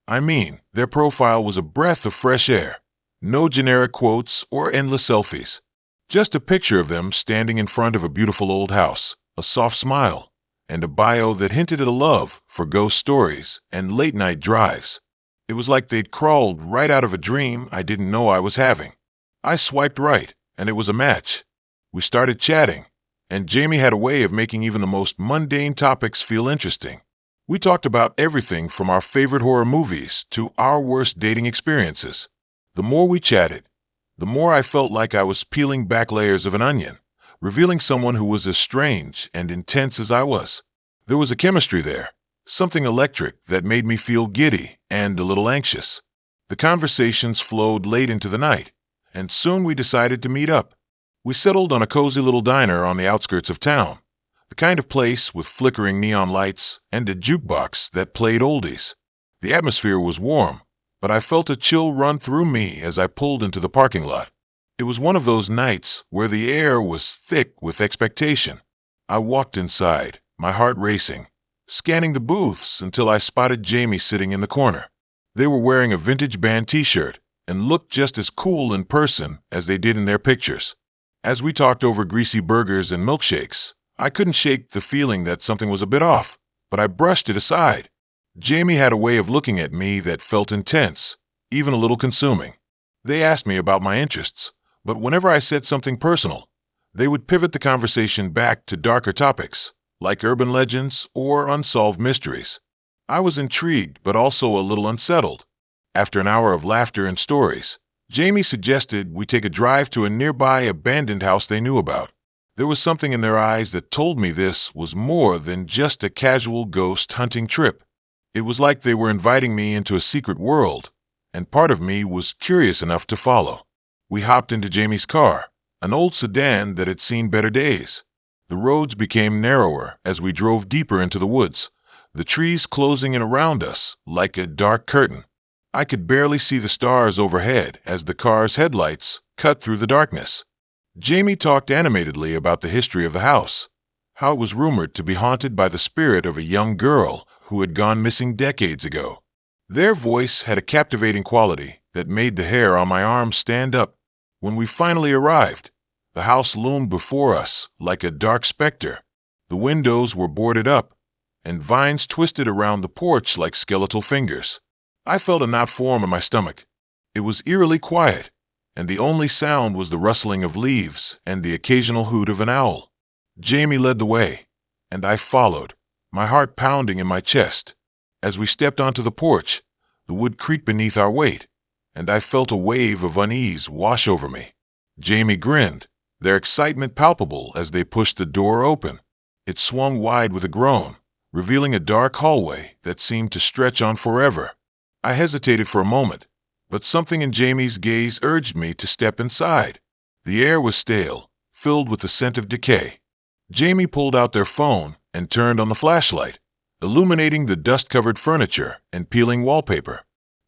I mean, their profile was a breath of fresh air. No generic quotes or endless selfies. Just a picture of them standing in front of a beautiful old house, a soft smile, and a bio that hinted at a love for ghost stories and late-night drives. It was like they'd crawled right out of a dream I didn't know I was having. I swiped right, and it was a match. We started chatting, and Jamie had a way of making even the most mundane topics feel interesting. We talked about everything from our favorite horror movies to our worst dating experiences. The more we chatted, the more I felt like I was peeling back layers of an onion, revealing someone who was as strange and intense as I was. There was a chemistry there, something electric that made me feel giddy and a little anxious. The conversations flowed late into the night, and soon we decided to meet up. We settled on a cozy little diner on the outskirts of town, the kind of place with flickering neon lights and a jukebox that played oldies. The atmosphere was warm, but I felt a chill run through me as I pulled into the parking lot. It was one of those nights where the air was thick with expectation. I walked inside, my heart racing, scanning the booths until I spotted Jamie sitting in the corner. They were wearing a vintage band t-shirt and looked just as cool in person as they did in their pictures. As we talked over greasy burgers and milkshakes, I couldn't shake the feeling that something was a bit off, but I brushed it aside. Jamie had a way of looking at me that felt intense, even a little consuming. They asked me about my interests, but whenever I said something personal, they would pivot the conversation back to darker topics, like urban legends or unsolved mysteries. I was intrigued, but also a little unsettled. After an hour of laughter and stories, Jamie suggested we take a drive to a nearby abandoned house they knew about. There was something in their eyes that told me this was more than just a casual ghost hunting trip. It was like they were inviting me into a secret world, and part of me was curious enough to follow. We hopped into Jamie's car, an old sedan that had seen better days. The roads became narrower as we drove deeper into the woods, the trees closing in around us like a dark curtain. I could barely see the stars overhead as the car's headlights cut through the darkness. Jamie talked animatedly about the history of the house, how it was rumored to be haunted by the spirit of a young girl who had gone missing decades ago. Their voice had a captivating quality that made the hair on my arm stand up. When we finally arrived, the house loomed before us like a dark specter. The windows were boarded up, and vines twisted around the porch like skeletal fingers. I felt a knot form in my stomach. It was eerily quiet, and the only sound was the rustling of leaves and the occasional hoot of an owl. Jamie led the way, and I followed, my heart pounding in my chest. As we stepped onto the porch, the wood creaked beneath our weight, and I felt a wave of unease wash over me. Jamie grinned, their excitement palpable as they pushed the door open. It swung wide with a groan, revealing a dark hallway that seemed to stretch on forever. I hesitated for a moment, but something in Jamie's gaze urged me to step inside. The air was stale, filled with the scent of decay. Jamie pulled out their phone and turned on the flashlight, illuminating the dust-covered furniture and peeling wallpaper.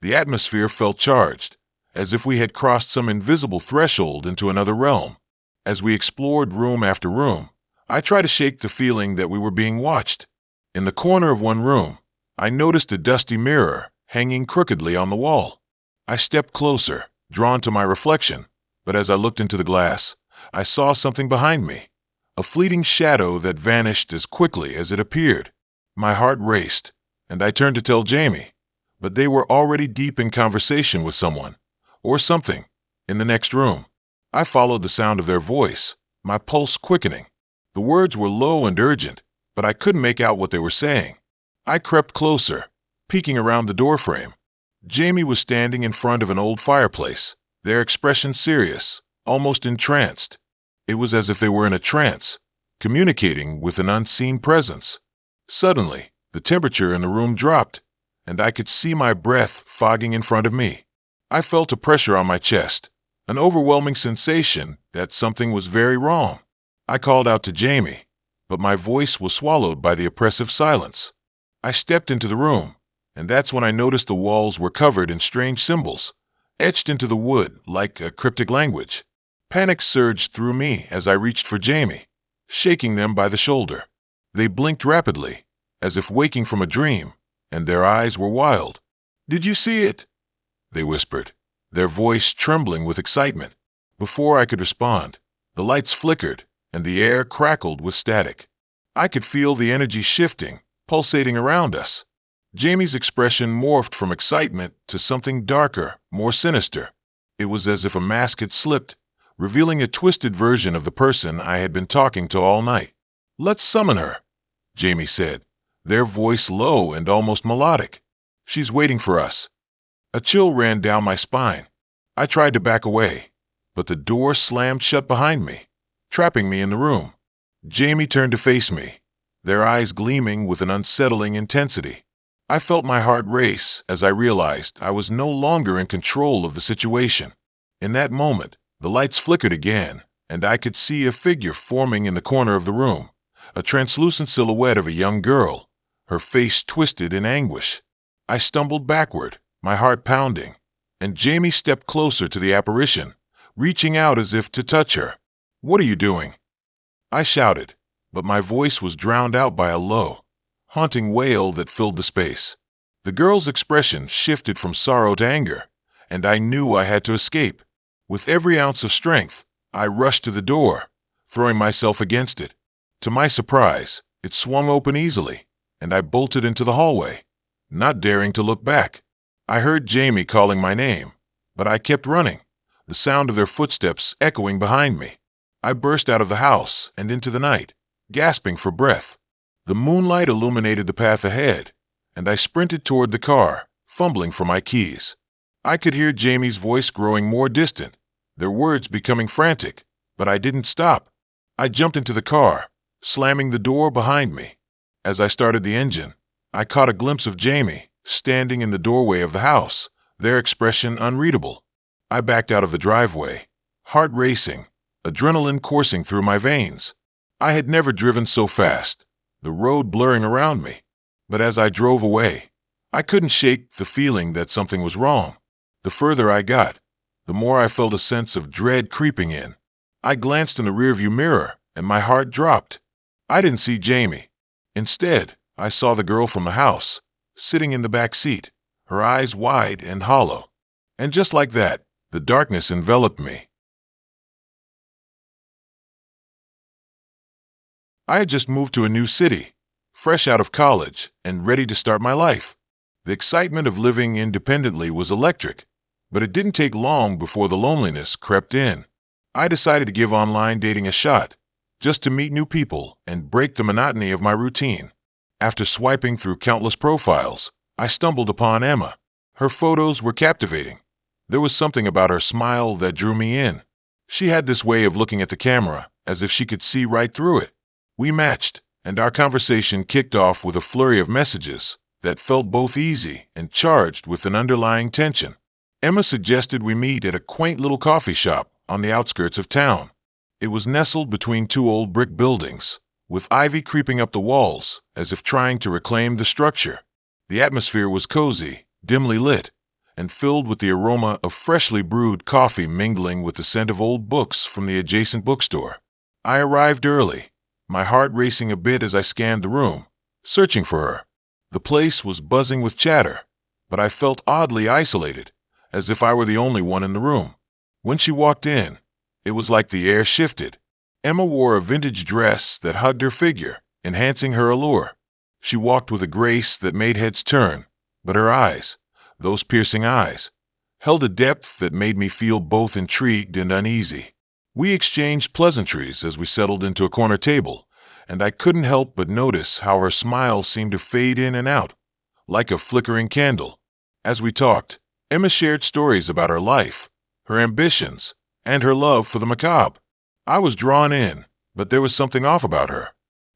The atmosphere felt charged, as if we had crossed some invisible threshold into another realm. As we explored room after room, I tried to shake the feeling that we were being watched. In the corner of one room, I noticed a dusty mirror hanging crookedly on the wall. I stepped closer, drawn to my reflection, but as I looked into the glass, I saw something behind me, a fleeting shadow that vanished as quickly as it appeared. My heart raced, and I turned to tell Jamie, but they were already deep in conversation with someone, or something, in the next room. I followed the sound of their voice, my pulse quickening. The words were low and urgent, but I couldn't make out what they were saying. I crept closer, peeking around the doorframe. Jamie was standing in front of an old fireplace, their expression serious, almost entranced. It was as if they were in a trance, communicating with an unseen presence. Suddenly, the temperature in the room dropped, and I could see my breath fogging in front of me. I felt a pressure on my chest, an overwhelming sensation that something was very wrong. I called out to Jamie, but my voice was swallowed by the oppressive silence. I stepped into the room, and that's when I noticed the walls were covered in strange symbols, etched into the wood like a cryptic language. Panic surged through me as I reached for Jamie, shaking them by the shoulder. They blinked rapidly, as if waking from a dream, and their eyes were wild. "Did you see it?" they whispered, their voice trembling with excitement. Before I could respond, the lights flickered, and the air crackled with static. I could feel the energy shifting, pulsating around us. Jamie's expression morphed from excitement to something darker, more sinister. It was as if a mask had slipped, revealing a twisted version of the person I had been talking to all night. "Let's summon her," Jamie said, their voice low and almost melodic. "She's waiting for us." A chill ran down my spine. I tried to back away, but the door slammed shut behind me, trapping me in the room. Jamie turned to face me, their eyes gleaming with an unsettling intensity. I felt my heart race as I realized I was no longer in control of the situation. In that moment, the lights flickered again, and I could see a figure forming in the corner of the room, a translucent silhouette of a young girl, her face twisted in anguish. I stumbled backward, my heart pounding, and Jamie stepped closer to the apparition, reaching out as if to touch her. "What are you doing?" I shouted, but my voice was drowned out by a low, haunting wail that filled the space. The girl's expression shifted from sorrow to anger, and I knew I had to escape. With every ounce of strength, I rushed to the door, throwing myself against it. To my surprise, it swung open easily, and I bolted into the hallway, not daring to look back. I heard Jamie calling my name, but I kept running, the sound of their footsteps echoing behind me. I burst out of the house and into the night, gasping for breath. The moonlight illuminated the path ahead, and I sprinted toward the car, fumbling for my keys. I could hear Jamie's voice growing more distant, their words becoming frantic, but I didn't stop. I jumped into the car, slamming the door behind me. As I started the engine, I caught a glimpse of Jamie, standing in the doorway of the house, their expression unreadable. I backed out of the driveway, heart racing, adrenaline coursing through my veins. I had never driven so fast, the road blurring around me. But as I drove away, I couldn't shake the feeling that something was wrong. The further I got, the more I felt a sense of dread creeping in. I glanced in the rearview mirror, and my heart dropped. I didn't see Jamie. Instead, I saw the girl from the house, sitting in the back seat, her eyes wide and hollow. And just like that, the darkness enveloped me. I had just moved to a new city, fresh out of college and ready to start my life. The excitement of living independently was electric, but it didn't take long before the loneliness crept in. I decided to give online dating a shot, just to meet new people and break the monotony of my routine. After swiping through countless profiles, I stumbled upon Emma. Her photos were captivating. There was something about her smile that drew me in. She had this way of looking at the camera, as if she could see right through it. We matched, and our conversation kicked off with a flurry of messages that felt both easy and charged with an underlying tension. Emma suggested we meet at a quaint little coffee shop on the outskirts of town. It was nestled between two old brick buildings, with ivy creeping up the walls as if trying to reclaim the structure. The atmosphere was cozy, dimly lit, and filled with the aroma of freshly brewed coffee mingling with the scent of old books from the adjacent bookstore. I arrived early, my heart racing a bit as I scanned the room, searching for her. The place was buzzing with chatter, but I felt oddly isolated, as if I were the only one in the room. When she walked in, it was like the air shifted. Emma wore a vintage dress that hugged her figure, enhancing her allure. She walked with a grace that made heads turn, but her eyes, those piercing eyes, held a depth that made me feel both intrigued and uneasy. We exchanged pleasantries as we settled into a corner table, and I couldn't help but notice how her smile seemed to fade in and out, like a flickering candle. As we talked, Emma shared stories about her life, her ambitions, and her love for the macabre. I was drawn in, but there was something off about her.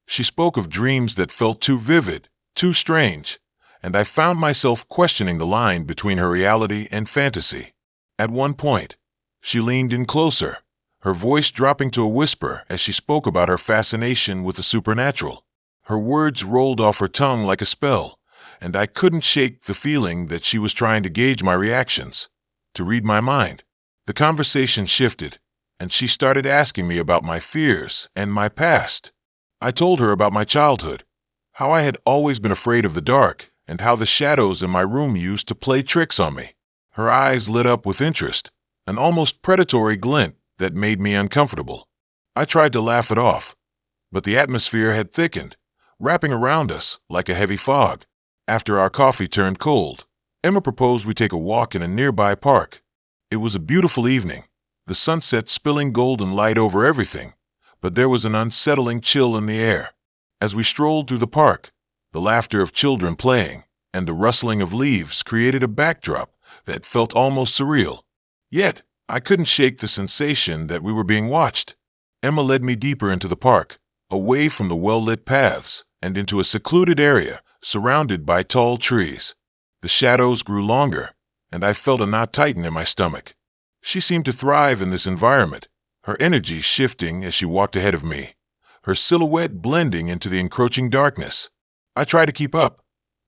She spoke of dreams that felt too vivid, too strange, and I found myself questioning the line between her reality and fantasy. At one point, she leaned in closer, her voice dropping to a whisper as she spoke about her fascination with the supernatural. Her words rolled off her tongue like a spell, and I couldn't shake the feeling that she was trying to gauge my reactions, to read my mind. The conversation shifted, and she started asking me about my fears and my past. I told her about my childhood, how I had always been afraid of the dark, and how the shadows in my room used to play tricks on me. Her eyes lit up with interest, an almost predatory glint that made me uncomfortable. I tried to laugh it off, but the atmosphere had thickened, wrapping around us like a heavy fog. After our coffee turned cold, Emma proposed we take a walk in a nearby park. It was a beautiful evening, the sunset spilling golden light over everything, but there was an unsettling chill in the air. As we strolled through the park, the laughter of children playing and the rustling of leaves created a backdrop that felt almost surreal. Yet, I couldn't shake the sensation that we were being watched. Emma led me deeper into the park, away from the well-lit paths, and into a secluded area surrounded by tall trees. The shadows grew longer, and I felt a knot tighten in my stomach. She seemed to thrive in this environment, her energy shifting as she walked ahead of me, her silhouette blending into the encroaching darkness. I tried to keep up,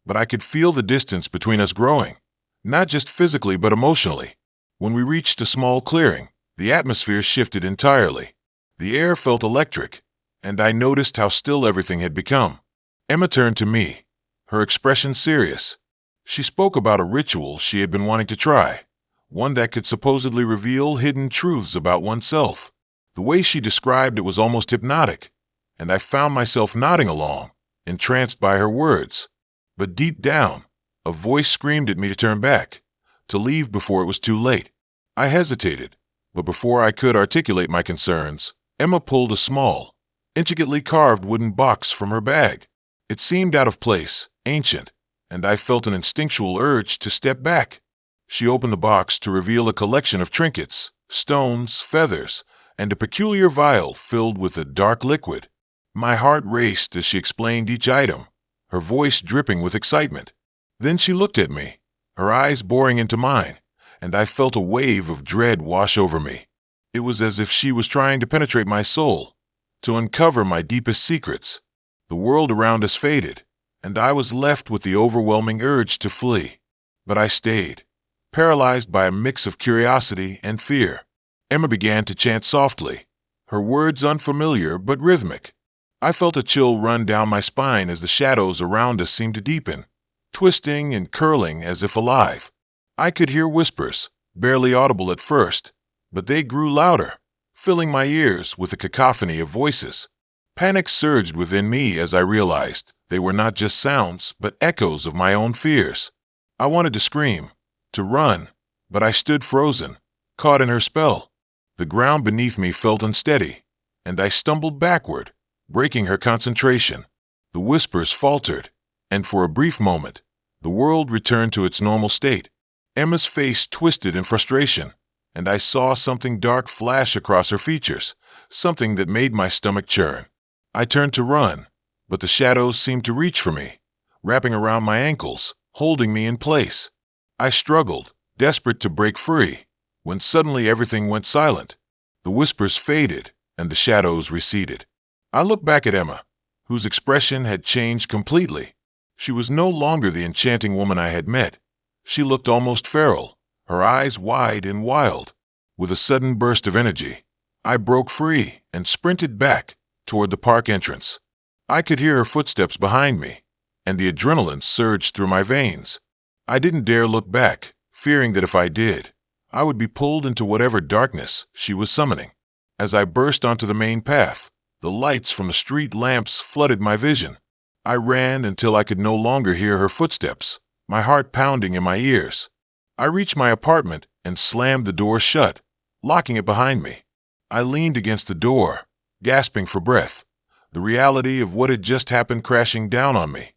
but I could feel the distance between us growing, not just physically but emotionally. When we reached a small clearing, the atmosphere shifted entirely. The air felt electric, and I noticed how still everything had become. Emma turned to me, her expression serious. She spoke about a ritual she had been wanting to try, one that could supposedly reveal hidden truths about oneself. The way she described it was almost hypnotic, and I found myself nodding along, entranced by her words. But deep down, a voice screamed at me to turn back, to leave before it was too late. I hesitated, but before I could articulate my concerns, Emma pulled a small, intricately carved wooden box from her bag. It seemed out of place, ancient, and I felt an instinctual urge to step back. She opened the box to reveal a collection of trinkets, stones, feathers, and a peculiar vial filled with a dark liquid. My heart raced as she explained each item, her voice dripping with excitement. Then she looked at me, her eyes boring into mine, and I felt a wave of dread wash over me. It was as if she was trying to penetrate my soul, to uncover my deepest secrets. The world around us faded, and I was left with the overwhelming urge to flee. But I stayed, paralyzed by a mix of curiosity and fear. Emma began to chant softly, her words unfamiliar but rhythmic. I felt a chill run down my spine as the shadows around us seemed to deepen, twisting and curling as if alive. I could hear whispers, barely audible at first, but they grew louder, filling my ears with a cacophony of voices. Panic surged within me as I realized they were not just sounds, but echoes of my own fears. I wanted to scream, to run, but I stood frozen, caught in her spell. The ground beneath me felt unsteady, and I stumbled backward, breaking her concentration. The whispers faltered, and for a brief moment, the world returned to its normal state. Emma's face twisted in frustration, and I saw something dark flash across her features, something that made my stomach churn. I turned to run, but the shadows seemed to reach for me, wrapping around my ankles, holding me in place. I struggled, desperate to break free, when suddenly everything went silent. The whispers faded, and the shadows receded. I looked back at Emma, whose expression had changed completely. She was no longer the enchanting woman I had met. She looked almost feral, her eyes wide and wild. With a sudden burst of energy, I broke free and sprinted back toward the park entrance. I could hear her footsteps behind me, and the adrenaline surged through my veins. I didn't dare look back, fearing that if I did, I would be pulled into whatever darkness she was summoning. As I burst onto the main path, the lights from the street lamps flooded my vision. I ran until I could no longer hear her footsteps, my heart pounding in my ears. I reached my apartment and slammed the door shut, locking it behind me. I leaned against the door, gasping for breath, the reality of what had just happened crashing down on me.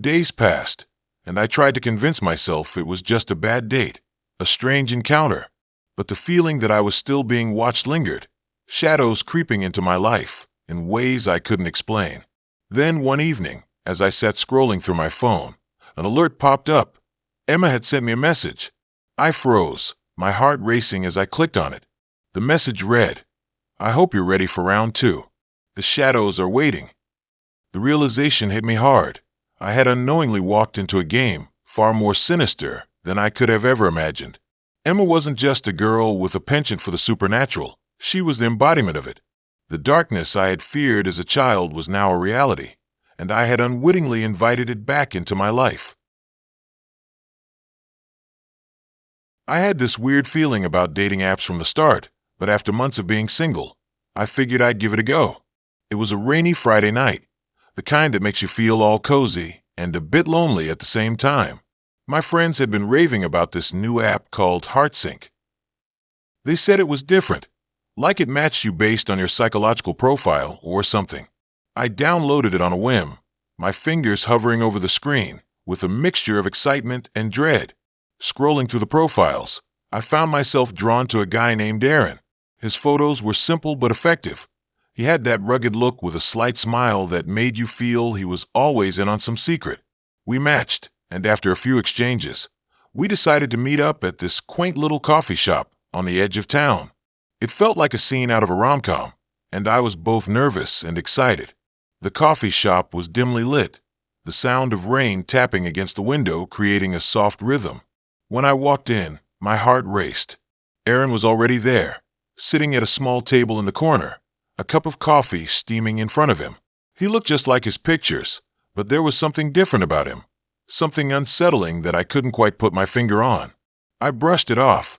Days passed, and I tried to convince myself it was just a bad date, a strange encounter. But the feeling that I was still being watched lingered, shadows creeping into my life in ways I couldn't explain. Then one evening, as I sat scrolling through my phone, an alert popped up. Emma had sent me a message. I froze, my heart racing as I clicked on it. The message read, "I hope you're ready for round 2. The shadows are waiting." The realization hit me hard. I had unknowingly walked into a game far more sinister than I could have ever imagined. Emma wasn't just a girl with a penchant for the supernatural. She was the embodiment of it. The darkness I had feared as a child was now a reality, and I had unwittingly invited it back into my life. I had this weird feeling about dating apps from the start, but after months of being single, I figured I'd give it a go. It was a rainy Friday night, the kind that makes you feel all cozy and a bit lonely at the same time. My friends had been raving about this new app called HeartSync. They said it was different, like it matched you based on your psychological profile or something. I downloaded it on a whim, my fingers hovering over the screen with a mixture of excitement and dread. Scrolling through the profiles, I found myself drawn to a guy named Aaron. His photos were simple but effective. He had that rugged look with a slight smile that made you feel he was always in on some secret. We matched, and after a few exchanges, we decided to meet up at this quaint little coffee shop on the edge of town. It felt like a scene out of a rom-com, and I was both nervous and excited. The coffee shop was dimly lit, the sound of rain tapping against the window creating a soft rhythm. When I walked in, my heart raced. Aaron was already there, sitting at a small table in the corner, a cup of coffee steaming in front of him. He looked just like his pictures, but there was something different about him, something unsettling that I couldn't quite put my finger on. I brushed it off,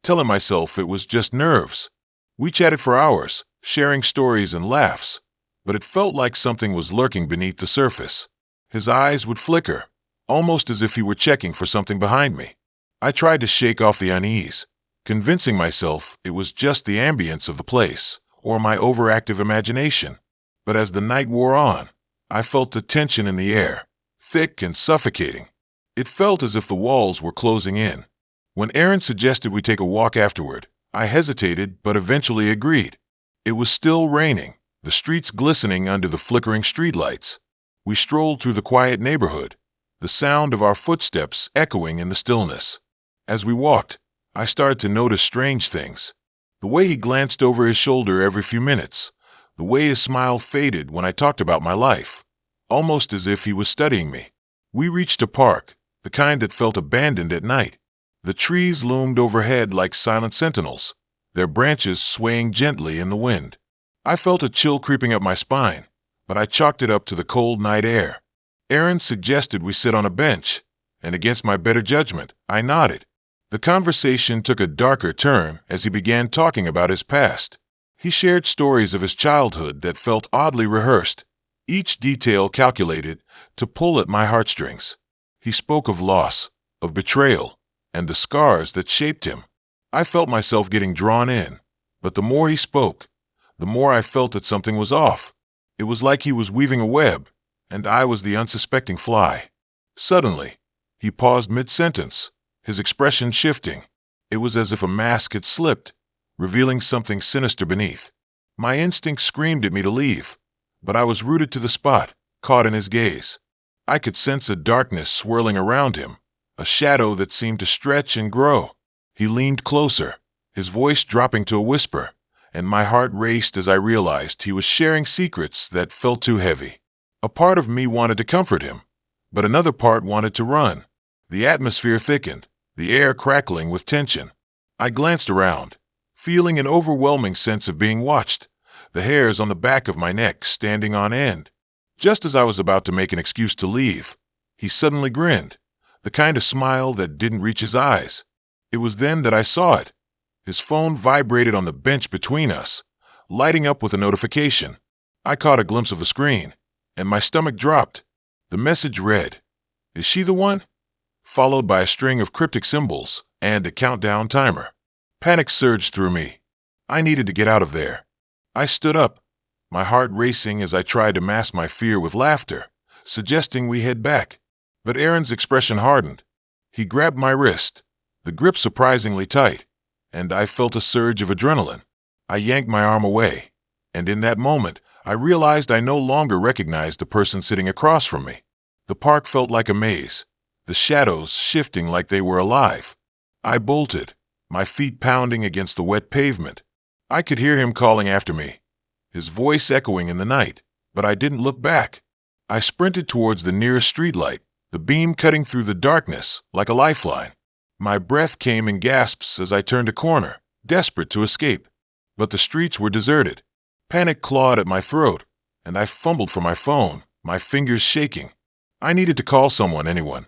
telling myself it was just nerves. We chatted for hours, sharing stories and laughs, but it felt like something was lurking beneath the surface. His eyes would flicker, almost as if he were checking for something behind me. I tried to shake off the unease, convincing myself it was just the ambience of the place or my overactive imagination. But as the night wore on, I felt the tension in the air, thick and suffocating. It felt as if the walls were closing in. When Aaron suggested we take a walk afterward, I hesitated but eventually agreed. It was still raining, the streets glistening under the flickering streetlights. We strolled through the quiet neighborhood, the sound of our footsteps echoing in the stillness. As we walked, I started to notice strange things. The way he glanced over his shoulder every few minutes, the way his smile faded when I talked about my life, almost as if he was studying me. We reached a park, the kind that felt abandoned at night. The trees loomed overhead like silent sentinels, their branches swaying gently in the wind. I felt a chill creeping up my spine, but I chalked it up to the cold night air. Aaron suggested we sit on a bench, and against my better judgment, I nodded. The conversation took a darker turn as he began talking about his past. He shared stories of his childhood that felt oddly rehearsed, each detail calculated to pull at my heartstrings. He spoke of loss, of betrayal, and the scars that shaped him. I felt myself getting drawn in, but the more he spoke, the more I felt that something was off. It was like he was weaving a web, and I was the unsuspecting fly. Suddenly, he paused mid-sentence, his expression shifting. It was as if a mask had slipped, revealing something sinister beneath. My instinct screamed at me to leave, but I was rooted to the spot, caught in his gaze. I could sense a darkness swirling around him, a shadow that seemed to stretch and grow. He leaned closer, his voice dropping to a whisper, and my heart raced as I realized he was sharing secrets that felt too heavy. A part of me wanted to comfort him, but another part wanted to run. The atmosphere thickened, the air crackling with tension. I glanced around, feeling an overwhelming sense of being watched, the hairs on the back of my neck standing on end. Just as I was about to make an excuse to leave, he suddenly grinned, the kind of smile that didn't reach his eyes. It was then that I saw it. His phone vibrated on the bench between us, lighting up with a notification. I caught a glimpse of the screen, and my stomach dropped. The message read, "Is she the one?" followed by a string of cryptic symbols and a countdown timer. Panic surged through me. I needed to get out of there. I stood up, my heart racing as I tried to mask my fear with laughter, suggesting we head back. But Aaron's expression hardened. He grabbed my wrist, the grip surprisingly tight, and I felt a surge of adrenaline. I yanked my arm away, and in that moment, I realized I no longer recognized the person sitting across from me. The park felt like a maze, the shadows shifting like they were alive. I bolted, my feet pounding against the wet pavement. I could hear him calling after me, his voice echoing in the night, but I didn't look back. I sprinted towards the nearest streetlight, the beam cutting through the darkness like a lifeline. My breath came in gasps as I turned a corner, desperate to escape. But the streets were deserted. Panic clawed at my throat, and I fumbled for my phone, my fingers shaking. I needed to call anyone.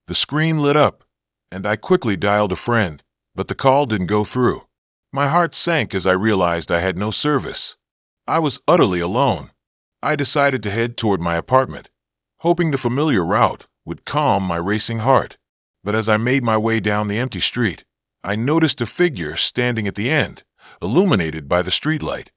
The screen lit up, and I quickly dialed a friend, but the call didn't go through. My heart sank as I realized I had no service. I was utterly alone. I decided to head toward my apartment, hoping the familiar route would calm my racing heart. But as I made my way down the empty street, I noticed a figure standing at the end, illuminated by the streetlight.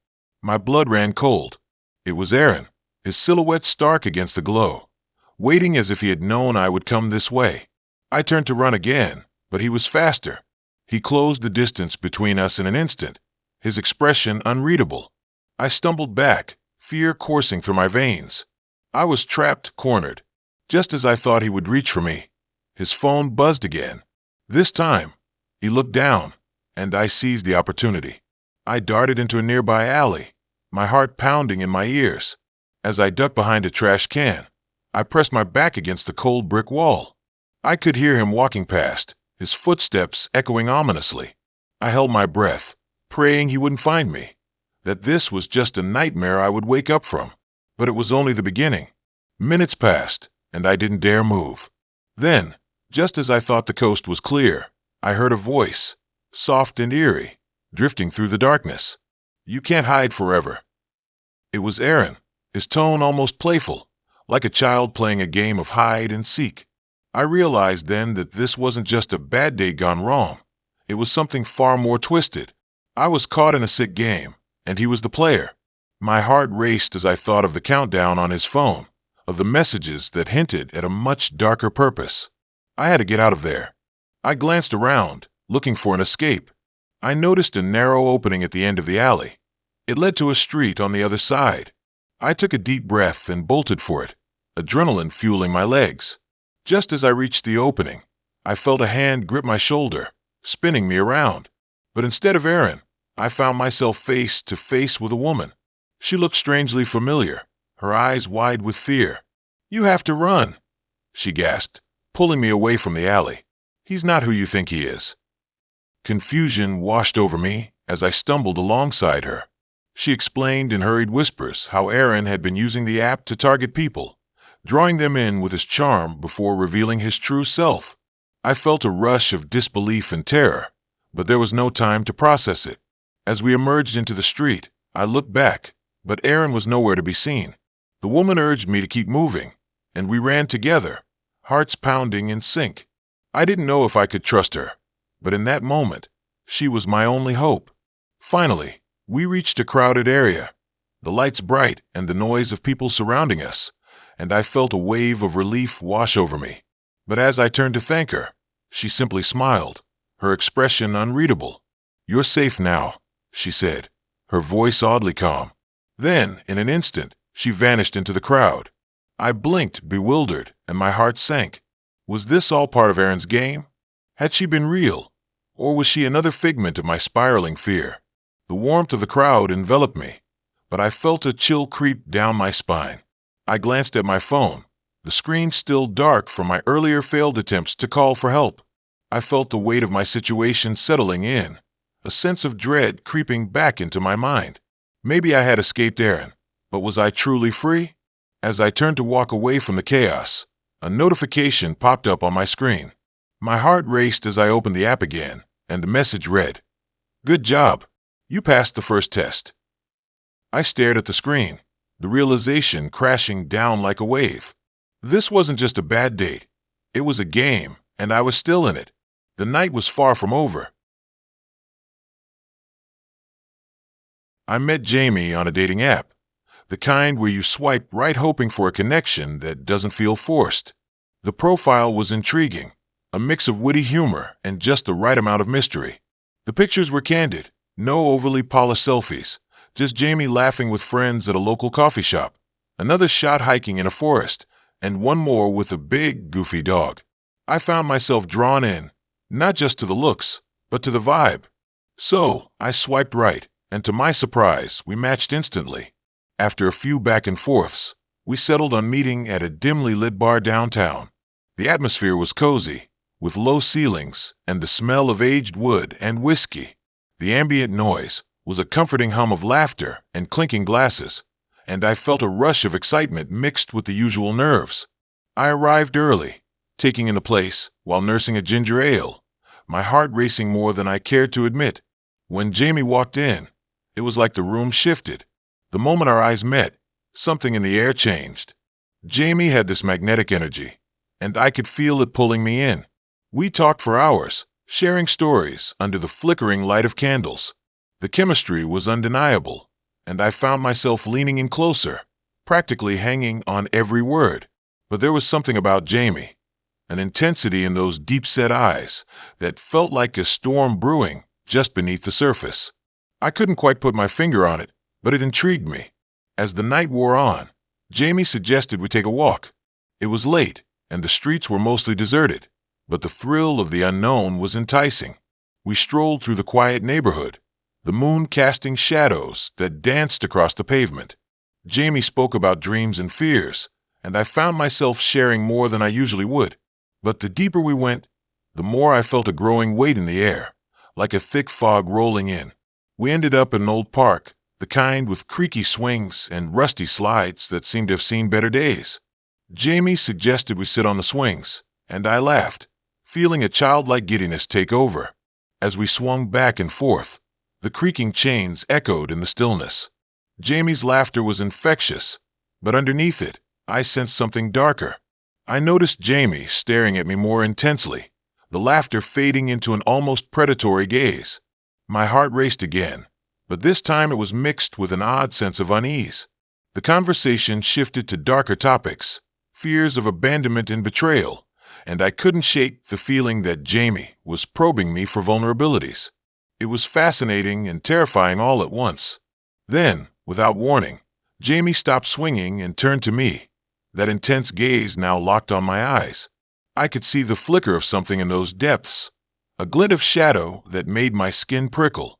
My blood ran cold. It was Aaron, his silhouette stark against the glow, waiting as if he had known I would come this way. I turned to run again, but he was faster. He closed the distance between us in an instant, his expression unreadable. I stumbled back, fear coursing through my veins. I was trapped, cornered. Just as I thought he would reach for me, his phone buzzed again. This time, he looked down, and I seized the opportunity. I darted into a nearby alley, my heart pounding in my ears. As I ducked behind a trash can, I pressed my back against the cold brick wall. I could hear him walking past, his footsteps echoing ominously. I held my breath, praying he wouldn't find me, that this was just a nightmare I would wake up from. But it was only the beginning. Minutes passed, and I didn't dare move. Then, just as I thought the coast was clear, I heard a voice, soft and eerie, drifting through the darkness. "You can't hide forever." It was Aaron, his tone almost playful, like a child playing a game of hide and seek. I realized then that this wasn't just a bad day gone wrong. It was something far more twisted. I was caught in a sick game, and he was the player. My heart raced as I thought of the countdown on his phone, of the messages that hinted at a much darker purpose. I had to get out of there. I glanced around, looking for an escape. I noticed a narrow opening at the end of the alley. It led to a street on the other side. I took a deep breath and bolted for it, adrenaline fueling my legs. Just as I reached the opening, I felt a hand grip my shoulder, spinning me around. But instead of Aaron, I found myself face to face with a woman. She looked strangely familiar, her eyes wide with fear. "You have to run," she gasped, pulling me away from the alley. "He's not who you think he is." Confusion washed over me as I stumbled alongside her. She explained in hurried whispers how Aaron had been using the app to target people, drawing them in with his charm before revealing his true self. I felt a rush of disbelief and terror, but there was no time to process it. As we emerged into the street, I looked back, but Aaron was nowhere to be seen. The woman urged me to keep moving, and we ran together, hearts pounding in sync. I didn't know if I could trust her, but in that moment, she was my only hope. Finally, we reached a crowded area, the lights bright and the noise of people surrounding us, and I felt a wave of relief wash over me. But as I turned to thank her, she simply smiled, her expression unreadable. "You're safe now," she said, her voice oddly calm. Then, in an instant, she vanished into the crowd. I blinked, bewildered, and my heart sank. Was this all part of Aaron's game? Had she been real? Or was she another figment of my spiraling fear? The warmth of the crowd enveloped me, but I felt a chill creep down my spine. I glanced at my phone, the screen still dark from my earlier failed attempts to call for help. I felt the weight of my situation settling in, a sense of dread creeping back into my mind. Maybe I had escaped Aaron, but was I truly free? As I turned to walk away from the chaos, a notification popped up on my screen. My heart raced as I opened the app again, and the message read, "Good job. You passed the first test." I stared at the screen, the realization crashing down like a wave. This wasn't just a bad date. It was a game, and I was still in it. The night was far from over. I met Jamie on a dating app, the kind where you swipe right hoping for a connection that doesn't feel forced. The profile was intriguing, a mix of witty humor and just the right amount of mystery. The pictures were candid, no overly polished selfies, just Jamie laughing with friends at a local coffee shop, another shot hiking in a forest, and one more with a big, goofy dog. I found myself drawn in, not just to the looks, but to the vibe. So, I swiped right, and to my surprise, we matched instantly. After a few back and forths, we settled on meeting at a dimly lit bar downtown. The atmosphere was cozy, with low ceilings and the smell of aged wood and whiskey. The ambient noise was a comforting hum of laughter and clinking glasses, and I felt a rush of excitement mixed with the usual nerves. I arrived early, taking in the place while nursing a ginger ale, my heart racing more than I cared to admit. When Jamie walked in, it was like the room shifted. The moment our eyes met, something in the air changed. Jamie had this magnetic energy, and I could feel it pulling me in. We talked for hours, sharing stories under the flickering light of candles. The chemistry was undeniable, and I found myself leaning in closer, practically hanging on every word. But there was something about Jamie, an intensity in those deep-set eyes that felt like a storm brewing just beneath the surface. I couldn't quite put my finger on it, but it intrigued me. As the night wore on, Jamie suggested we take a walk. It was late, and the streets were mostly deserted, but the thrill of the unknown was enticing. We strolled through the quiet neighborhood, the moon casting shadows that danced across the pavement. Jamie spoke about dreams and fears, and I found myself sharing more than I usually would. But the deeper we went, the more I felt a growing weight in the air, like a thick fog rolling in. We ended up in an old park, the kind with creaky swings and rusty slides that seemed to have seen better days. Jamie suggested we sit on the swings, and I laughed, feeling a childlike giddiness take over. As we swung back and forth, the creaking chains echoed in the stillness. Jamie's laughter was infectious, but underneath it, I sensed something darker. I noticed Jamie staring at me more intensely, the laughter fading into an almost predatory gaze. My heart raced again, but this time it was mixed with an odd sense of unease. The conversation shifted to darker topics, fears of abandonment and betrayal, and I couldn't shake the feeling that Jamie was probing me for vulnerabilities. It was fascinating and terrifying all at once. Then, without warning, Jamie stopped swinging and turned to me, that intense gaze now locked on my eyes. I could see the flicker of something in those depths, a glint of shadow that made my skin prickle.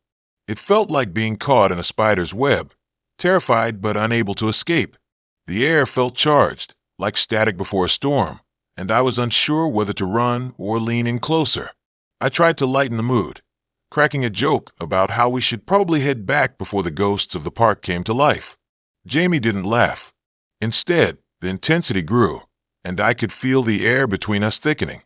It felt like being caught in a spider's web, terrified but unable to escape. The air felt charged, like static before a storm, and I was unsure whether to run or lean in closer. I tried to lighten the mood, cracking a joke about how we should probably head back before the ghosts of the park came to life. Jamie didn't laugh. Instead, the intensity grew, and I could feel the air between us thickening.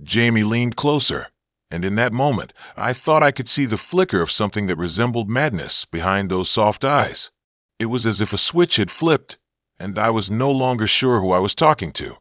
Jamie leaned closer, and in that moment, I thought I could see the flicker of something that resembled madness behind those soft eyes. It was as if a switch had flipped, and I was no longer sure who I was talking to.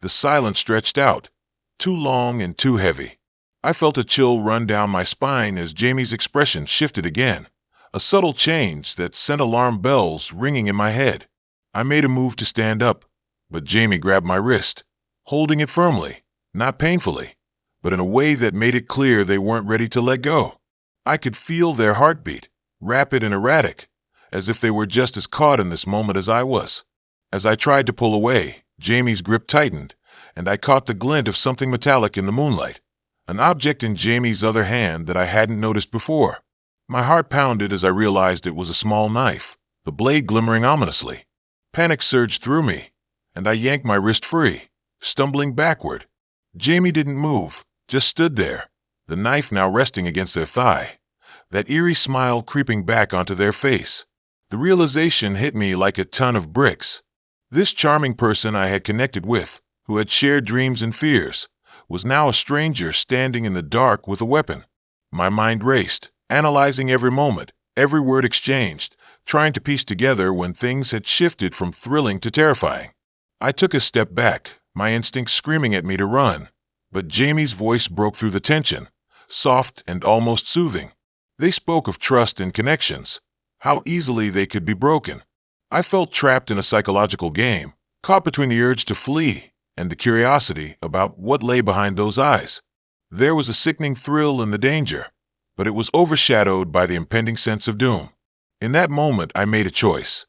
The silence stretched out, too long and too heavy. I felt a chill run down my spine as Jamie's expression shifted again, a subtle change that sent alarm bells ringing in my head. I made a move to stand up, but Jamie grabbed my wrist, holding it firmly, not painfully, but in a way that made it clear they weren't ready to let go. I could feel their heartbeat, rapid and erratic, as if they were just as caught in this moment as I was. As I tried to pull away, Jamie's grip tightened, and I caught the glint of something metallic in the moonlight, an object in Jamie's other hand that I hadn't noticed before. My heart pounded as I realized it was a small knife, the blade glimmering ominously. Panic surged through me, and I yanked my wrist free, stumbling backward. Jamie didn't move, just stood there, the knife now resting against their thigh, that eerie smile creeping back onto their face. The realization hit me like a ton of bricks. This charming person I had connected with, who had shared dreams and fears, was now a stranger standing in the dark with a weapon. My mind raced, analyzing every moment, every word exchanged, trying to piece together when things had shifted from thrilling to terrifying. I took a step back, my instincts screaming at me to run, but Jamie's voice broke through the tension, soft and almost soothing. They spoke of trust and connections, how easily they could be broken. I felt trapped in a psychological game, caught between the urge to flee and the curiosity about what lay behind those eyes. There was a sickening thrill in the danger, but it was overshadowed by the impending sense of doom. In that moment, I made a choice.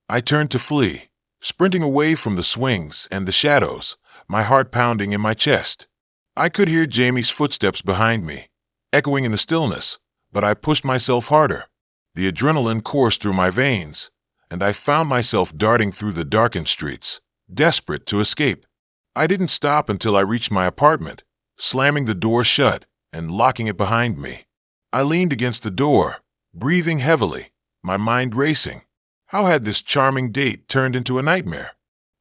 I turned to flee, sprinting away from the swings and the shadows, my heart pounding in my chest. I could hear Jamie's footsteps behind me, echoing in the stillness, but I pushed myself harder. The adrenaline coursed through my veins, and I found myself darting through the darkened streets, desperate to escape. I didn't stop until I reached my apartment, slamming the door shut and locking it behind me. I leaned against the door, breathing heavily, my mind racing. How had this charming date turned into a nightmare?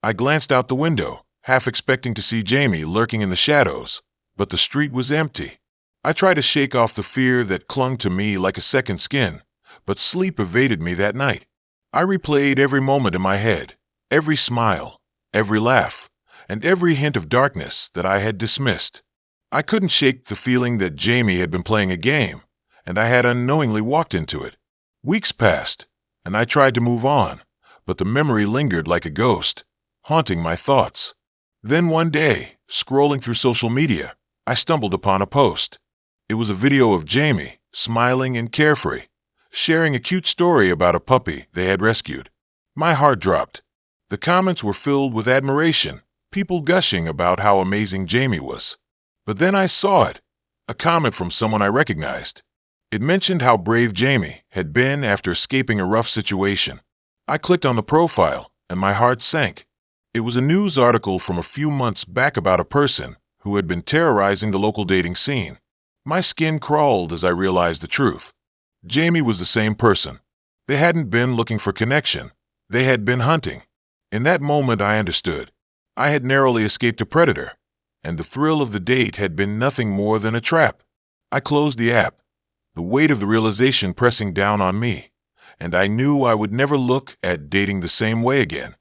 I glanced out the window, half expecting to see Jamie lurking in the shadows, but the street was empty. I tried to shake off the fear that clung to me like a second skin, but sleep evaded me that night. I replayed every moment in my head, every smile, every laugh, and every hint of darkness that I had dismissed. I couldn't shake the feeling that Jamie had been playing a game, and I had unknowingly walked into it. Weeks passed, and I tried to move on, but the memory lingered like a ghost, haunting my thoughts. Then one day, scrolling through social media, I stumbled upon a post. It was a video of Jamie, smiling and carefree, sharing a cute story about a puppy they had rescued. My heart dropped. The comments were filled with admiration, people gushing about how amazing Jamie was. But then I saw it, a comment from someone I recognized. It mentioned how brave Jamie had been after escaping a rough situation. I clicked on the profile, and my heart sank. It was a news article from a few months back about a person who had been terrorizing the local dating scene. My skin crawled as I realized the truth. Jamie was the same person. They hadn't been looking for connection. They had been hunting. In that moment, I understood. I had narrowly escaped a predator, and the thrill of the date had been nothing more than a trap. I closed the app, the weight of the realization pressing down on me, and I knew I would never look at dating the same way again.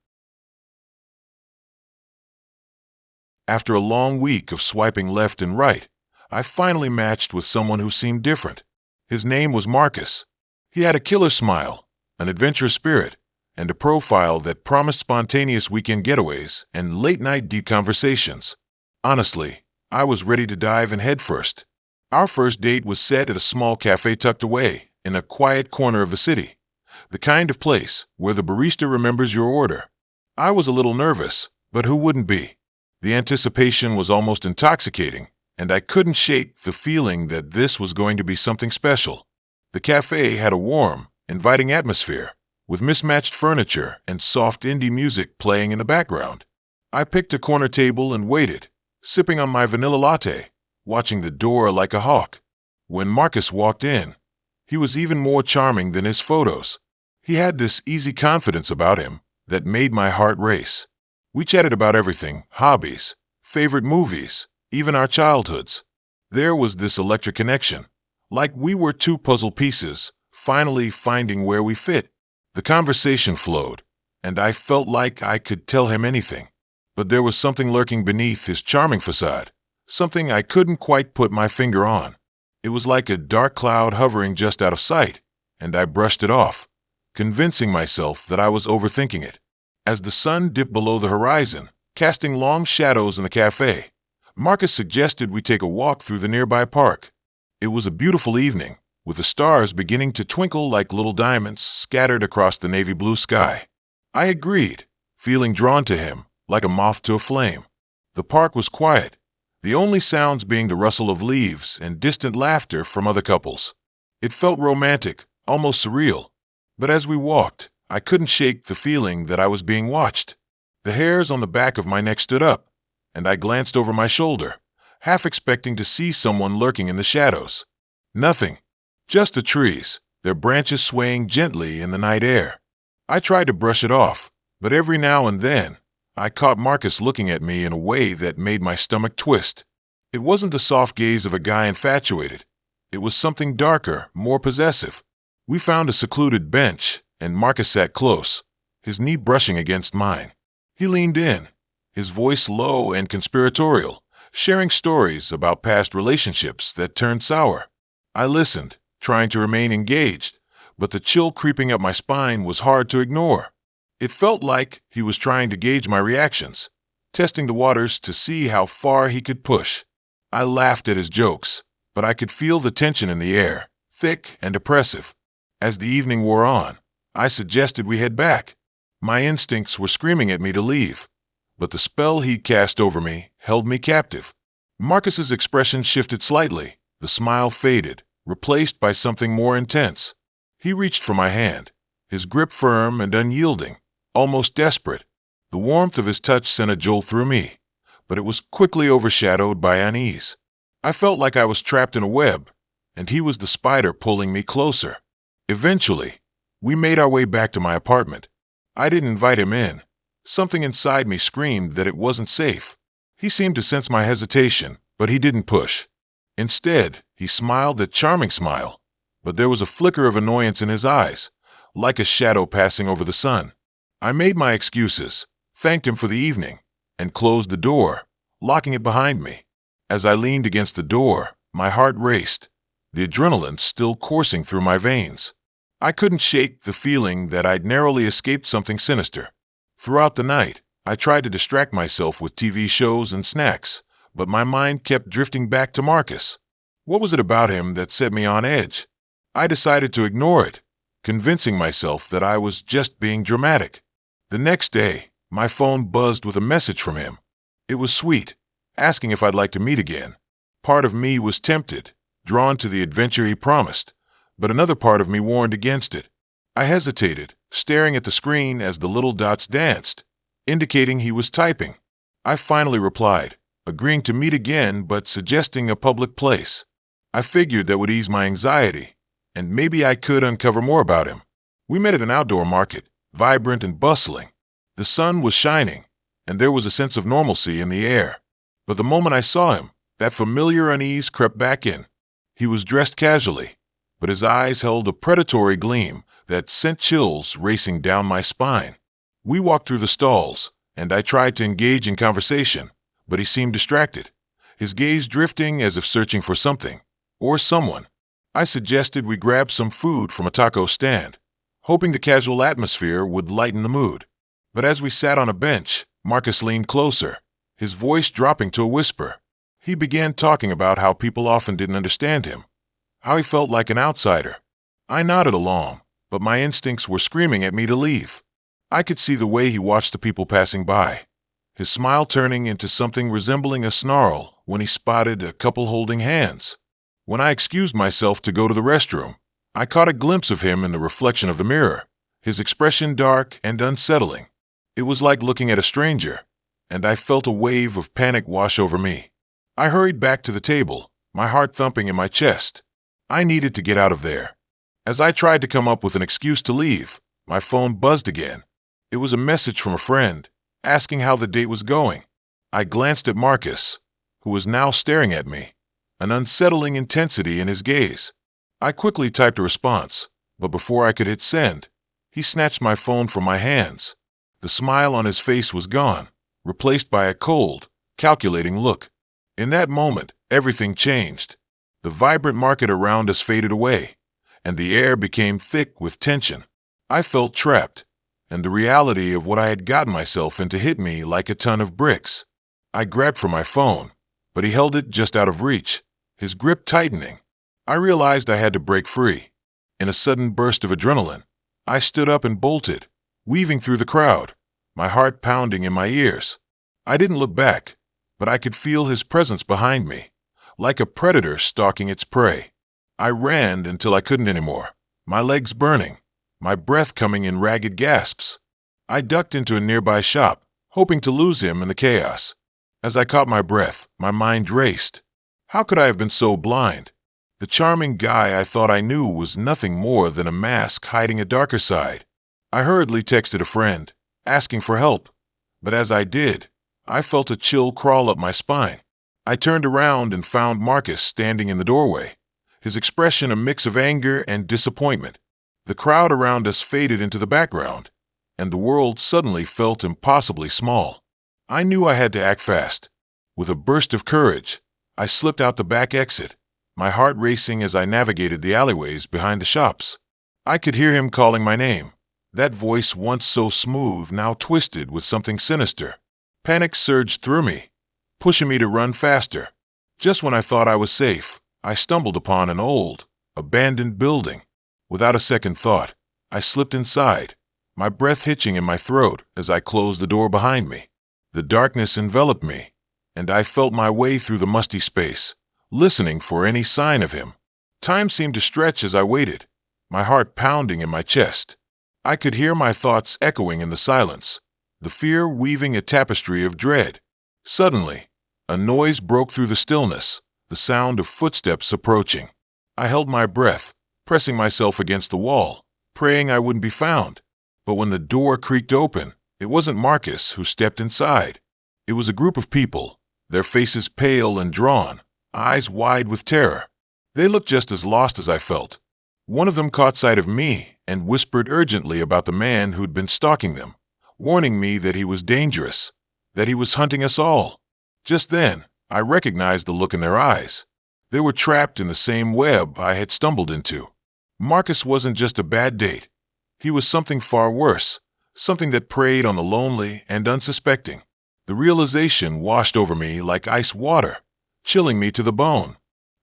After a long week of swiping left and right, I finally matched with someone who seemed different. His name was Marcus. He had a killer smile, an adventurous spirit, and a profile that promised spontaneous weekend getaways and late-night deep conversations. Honestly, I was ready to dive in headfirst. Our first date was set at a small cafe tucked away in a quiet corner of the city, the kind of place where the barista remembers your order. I was a little nervous, but who wouldn't be? The anticipation was almost intoxicating, and I couldn't shake the feeling that this was going to be something special. The cafe had a warm, inviting atmosphere, with mismatched furniture and soft indie music playing in the background. I picked a corner table and waited, sipping on my vanilla latte, watching the door like a hawk. When Marcus walked in, he was even more charming than his photos. He had this easy confidence about him that made my heart race. We chatted about everything, hobbies, favorite movies, even our childhoods. There was this electric connection, like we were two puzzle pieces, finally finding where we fit. The conversation flowed, and I felt like I could tell him anything. But there was something lurking beneath his charming facade, something I couldn't quite put my finger on. It was like a dark cloud hovering just out of sight, and I brushed it off, convincing myself that I was overthinking it. As the sun dipped below the horizon, casting long shadows in the cafe, Marcus suggested we take a walk through the nearby park. It was a beautiful evening, with the stars beginning to twinkle like little diamonds scattered across the navy blue sky. I agreed, feeling drawn to him, like a moth to a flame. The park was quiet, the only sounds being the rustle of leaves and distant laughter from other couples. It felt romantic, almost surreal. But as we walked, I couldn't shake the feeling that I was being watched. The hairs on the back of my neck stood up, and I glanced over my shoulder, half expecting to see someone lurking in the shadows. Nothing. Just the trees, their branches swaying gently in the night air. I tried to brush it off, but every now and then, I caught Marcus looking at me in a way that made my stomach twist. It wasn't the soft gaze of a guy infatuated. It was something darker, more possessive. We found a secluded bench, and Marcus sat close, his knee brushing against mine. He leaned in, his voice low and conspiratorial, sharing stories about past relationships that turned sour. I listened, trying to remain engaged, but the chill creeping up my spine was hard to ignore. It felt like he was trying to gauge my reactions, testing the waters to see how far he could push. I laughed at his jokes, but I could feel the tension in the air, thick and oppressive. As the evening wore on, I suggested we head back. My instincts were screaming at me to leave, but the spell he'd cast over me held me captive. Marcus's expression shifted slightly. The smile faded, replaced by something more intense. He reached for my hand, his grip firm and unyielding, almost desperate. The warmth of his touch sent a jolt through me, but it was quickly overshadowed by unease. I felt like I was trapped in a web, and he was the spider pulling me closer. Eventually, we made our way back to my apartment. I didn't invite him in. Something inside me screamed that it wasn't safe. He seemed to sense my hesitation, but he didn't push. Instead, he smiled that charming smile, but there was a flicker of annoyance in his eyes, like a shadow passing over the sun. I made my excuses, thanked him for the evening, and closed the door, locking it behind me. As I leaned against the door, my heart raced, the adrenaline still coursing through my veins. I couldn't shake the feeling that I'd narrowly escaped something sinister. Throughout the night, I tried to distract myself with TV shows and snacks, but my mind kept drifting back to Marcus. What was it about him that set me on edge? I decided to ignore it, convincing myself that I was just being dramatic. The next day, my phone buzzed with a message from him. It was sweet, asking if I'd like to meet again. Part of me was tempted, drawn to the adventure he promised, but another part of me warned against it. I hesitated, staring at the screen as the little dots danced, indicating he was typing. I finally replied, agreeing to meet again but suggesting a public place. I figured that would ease my anxiety, and maybe I could uncover more about him. We met at an outdoor market, vibrant and bustling. The sun was shining, and there was a sense of normalcy in the air. But the moment I saw him, that familiar unease crept back in. He was dressed casually, but his eyes held a predatory gleam that sent chills racing down my spine. We walked through the stalls, and I tried to engage in conversation, but he seemed distracted, his gaze drifting as if searching for something, or someone. I suggested we grab some food from a taco stand, hoping the casual atmosphere would lighten the mood. But as we sat on a bench, Marcus leaned closer, his voice dropping to a whisper. He began talking about how people often didn't understand him, how he felt like an outsider. I nodded along, but my instincts were screaming at me to leave. I could see the way he watched the people passing by, his smile turning into something resembling a snarl when he spotted a couple holding hands. When I excused myself to go to the restroom, I caught a glimpse of him in the reflection of the mirror, his expression dark and unsettling. It was like looking at a stranger, and I felt a wave of panic wash over me. I hurried back to the table, my heart thumping in my chest. I needed to get out of there. As I tried to come up with an excuse to leave, my phone buzzed again. It was a message from a friend, asking how the date was going. I glanced at Marcus, who was now staring at me, an unsettling intensity in his gaze. I quickly typed a response, but before I could hit send, he snatched my phone from my hands. The smile on his face was gone, replaced by a cold, calculating look. In that moment, everything changed. The vibrant market around us faded away, and the air became thick with tension. I felt trapped, and the reality of what I had gotten myself into hit me like a ton of bricks. I grabbed for my phone, but he held it just out of reach, his grip tightening. I realized I had to break free. In a sudden burst of adrenaline, I stood up and bolted, weaving through the crowd, my heart pounding in my ears. I didn't look back, but I could feel his presence behind me, like a predator stalking its prey. I ran until I couldn't anymore, my legs burning, my breath coming in ragged gasps. I ducked into a nearby shop, hoping to lose him in the chaos. As I caught my breath, my mind raced. How could I have been so blind? The charming guy I thought I knew was nothing more than a mask hiding a darker side. I hurriedly texted a friend, asking for help, but as I did, I felt a chill crawl up my spine. I turned around and found Marcus standing in the doorway, his expression a mix of anger and disappointment. The crowd around us faded into the background, and the world suddenly felt impossibly small. I knew I had to act fast. With a burst of courage, I slipped out the back exit, my heart racing as I navigated the alleyways behind the shops. I could hear him calling my name, that voice once so smooth now twisted with something sinister. Panic surged through me, pushing me to run faster. Just when I thought I was safe, I stumbled upon an old, abandoned building. Without a second thought, I slipped inside, my breath hitching in my throat as I closed the door behind me. The darkness enveloped me, and I felt my way through the musty space, listening for any sign of him. Time seemed to stretch as I waited, my heart pounding in my chest. I could hear my thoughts echoing in the silence, the fear weaving a tapestry of dread. Suddenly, a noise broke through the stillness, the sound of footsteps approaching. I held my breath, pressing myself against the wall, praying I wouldn't be found. But when the door creaked open, it wasn't Marcus who stepped inside. It was a group of people, their faces pale and drawn, eyes wide with terror. They looked just as lost as I felt. One of them caught sight of me and whispered urgently about the man who'd been stalking them, warning me that he was dangerous, that he was hunting us all. Just then, I recognized the look in their eyes. They were trapped in the same web I had stumbled into. Marcus wasn't just a bad date. He was something far worse, something that preyed on the lonely and unsuspecting. The realization washed over me like ice water, chilling me to the bone.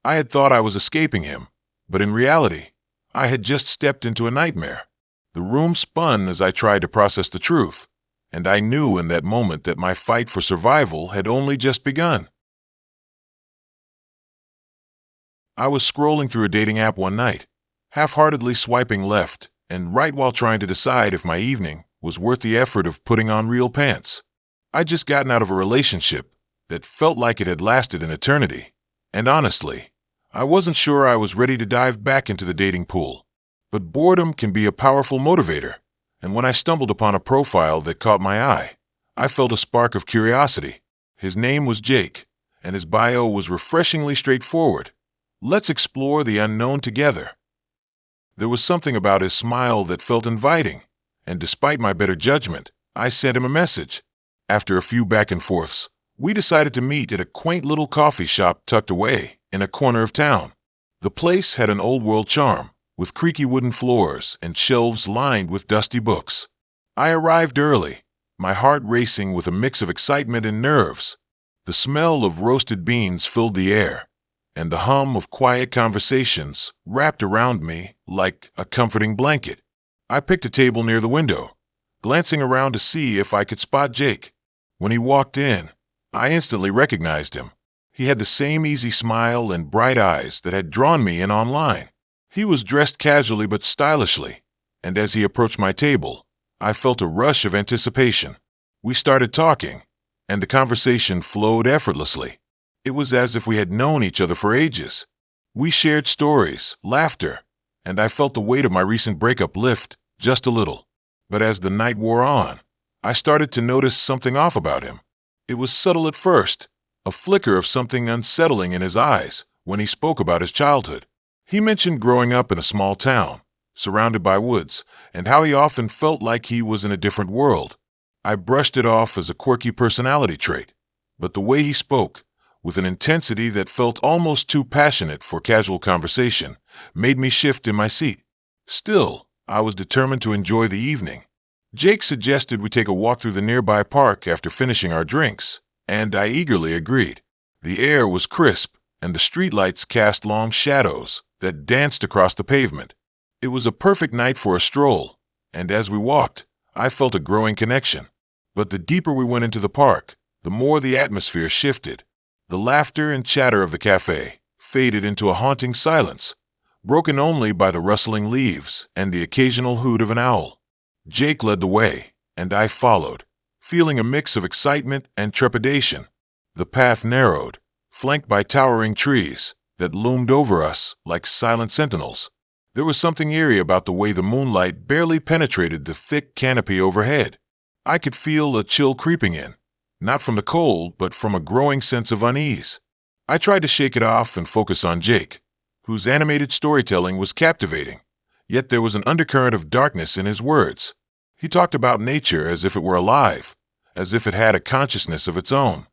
I had thought I was escaping him, but in reality, I had just stepped into a nightmare. The room spun as I tried to process the truth, and I knew in that moment that my fight for survival had only just begun. I was scrolling through a dating app one night, half-heartedly swiping left, and right while trying to decide if my evening was worth the effort of putting on real pants. I'd just gotten out of a relationship that felt like it had lasted an eternity, and honestly, I wasn't sure I was ready to dive back into the dating pool. But boredom can be a powerful motivator, and when I stumbled upon a profile that caught my eye, I felt a spark of curiosity. His name was Jake, and his bio was refreshingly straightforward. Let's explore the unknown together. There was something about his smile that felt inviting, and despite my better judgment, I sent him a message. After a few back and forths, we decided to meet at a quaint little coffee shop tucked away in a corner of town. The place had an old-world charm, with creaky wooden floors and shelves lined with dusty books. I arrived early, my heart racing with a mix of excitement and nerves. The smell of roasted beans filled the air, and the hum of quiet conversations wrapped around me like a comforting blanket. I picked a table near the window, glancing around to see if I could spot Jake. When he walked in, I instantly recognized him. He had the same easy smile and bright eyes that had drawn me in online. He was dressed casually but stylishly, and as he approached my table, I felt a rush of anticipation. We started talking, and the conversation flowed effortlessly. It was as if we had known each other for ages. We shared stories, laughter, and I felt the weight of my recent breakup lift just a little. But as the night wore on, I started to notice something off about him. It was subtle at first, a flicker of something unsettling in his eyes when he spoke about his childhood. He mentioned growing up in a small town, surrounded by woods, and how he often felt like he was in a different world. I brushed it off as a quirky personality trait, but the way he spoke, with an intensity that felt almost too passionate for casual conversation, made me shift in my seat. Still, I was determined to enjoy the evening. Jake suggested we take a walk through the nearby park after finishing our drinks, and I eagerly agreed. The air was crisp, and the streetlights cast long shadows that danced across the pavement. It was a perfect night for a stroll, and as we walked, I felt a growing connection. But the deeper we went into the park, the more the atmosphere shifted. The laughter and chatter of the cafe faded into a haunting silence, broken only by the rustling leaves and the occasional hoot of an owl. Jake led the way, and I followed, feeling a mix of excitement and trepidation. The path narrowed, flanked by towering trees that loomed over us like silent sentinels. There was something eerie about the way the moonlight barely penetrated the thick canopy overhead. I could feel a chill creeping in, not from the cold, but from a growing sense of unease. I tried to shake it off and focus on Jake, whose animated storytelling was captivating, Yet there was an undercurrent of darkness in his words. He talked about nature as if it were alive, as if it had a consciousness of its own.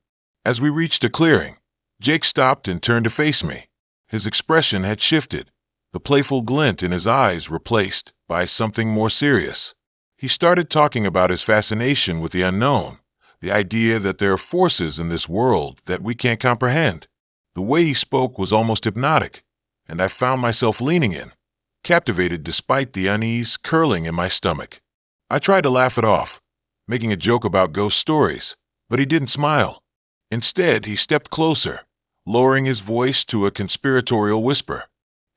As we reached a clearing, Jake stopped and turned to face me. His expression had shifted, the playful glint in his eyes replaced by something more serious. He started talking about his fascination with the unknown, the idea that there are forces in this world that we can't comprehend. The way he spoke was almost hypnotic, and I found myself leaning in, captivated despite the unease curling in my stomach. I tried to laugh it off, making a joke about ghost stories, but he didn't smile. Instead, he stepped closer, lowering his voice to a conspiratorial whisper.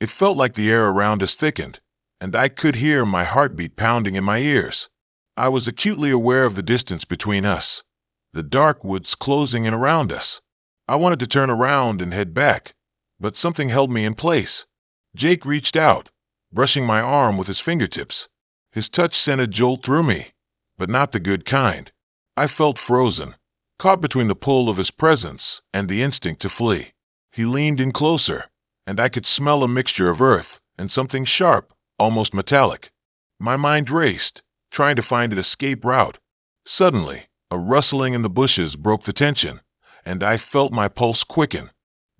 It felt like the air around us thickened, and I could hear my heartbeat pounding in my ears. I was acutely aware of the distance between us, the dark woods closing in around us. I wanted to turn around and head back, but something held me in place. Jake reached out, brushing my arm with his fingertips. His touch sent a jolt through me, but not the good kind. I felt frozen, caught between the pull of his presence and the instinct to flee. He leaned in closer, and I could smell a mixture of earth and something sharp, almost metallic. My mind raced, trying to find an escape route. Suddenly, a rustling in the bushes broke the tension, and I felt my pulse quicken.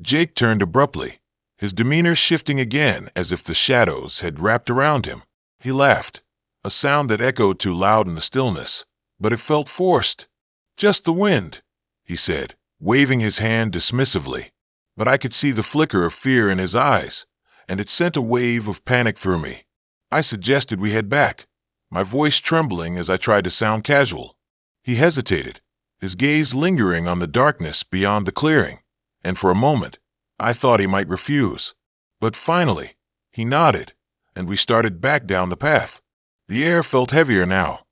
Jake turned abruptly, his demeanor shifting again as if the shadows had wrapped around him. He laughed, a sound that echoed too loud in the stillness, but it felt forced. "Just the wind," he said, waving his hand dismissively. But I could see the flicker of fear in his eyes, and it sent a wave of panic through me. I suggested we head back, my voice trembling as I tried to sound casual. He hesitated, his gaze lingering on the darkness beyond the clearing, and for a moment, I thought he might refuse. But finally, he nodded, and we started back down the path. The air felt heavier now,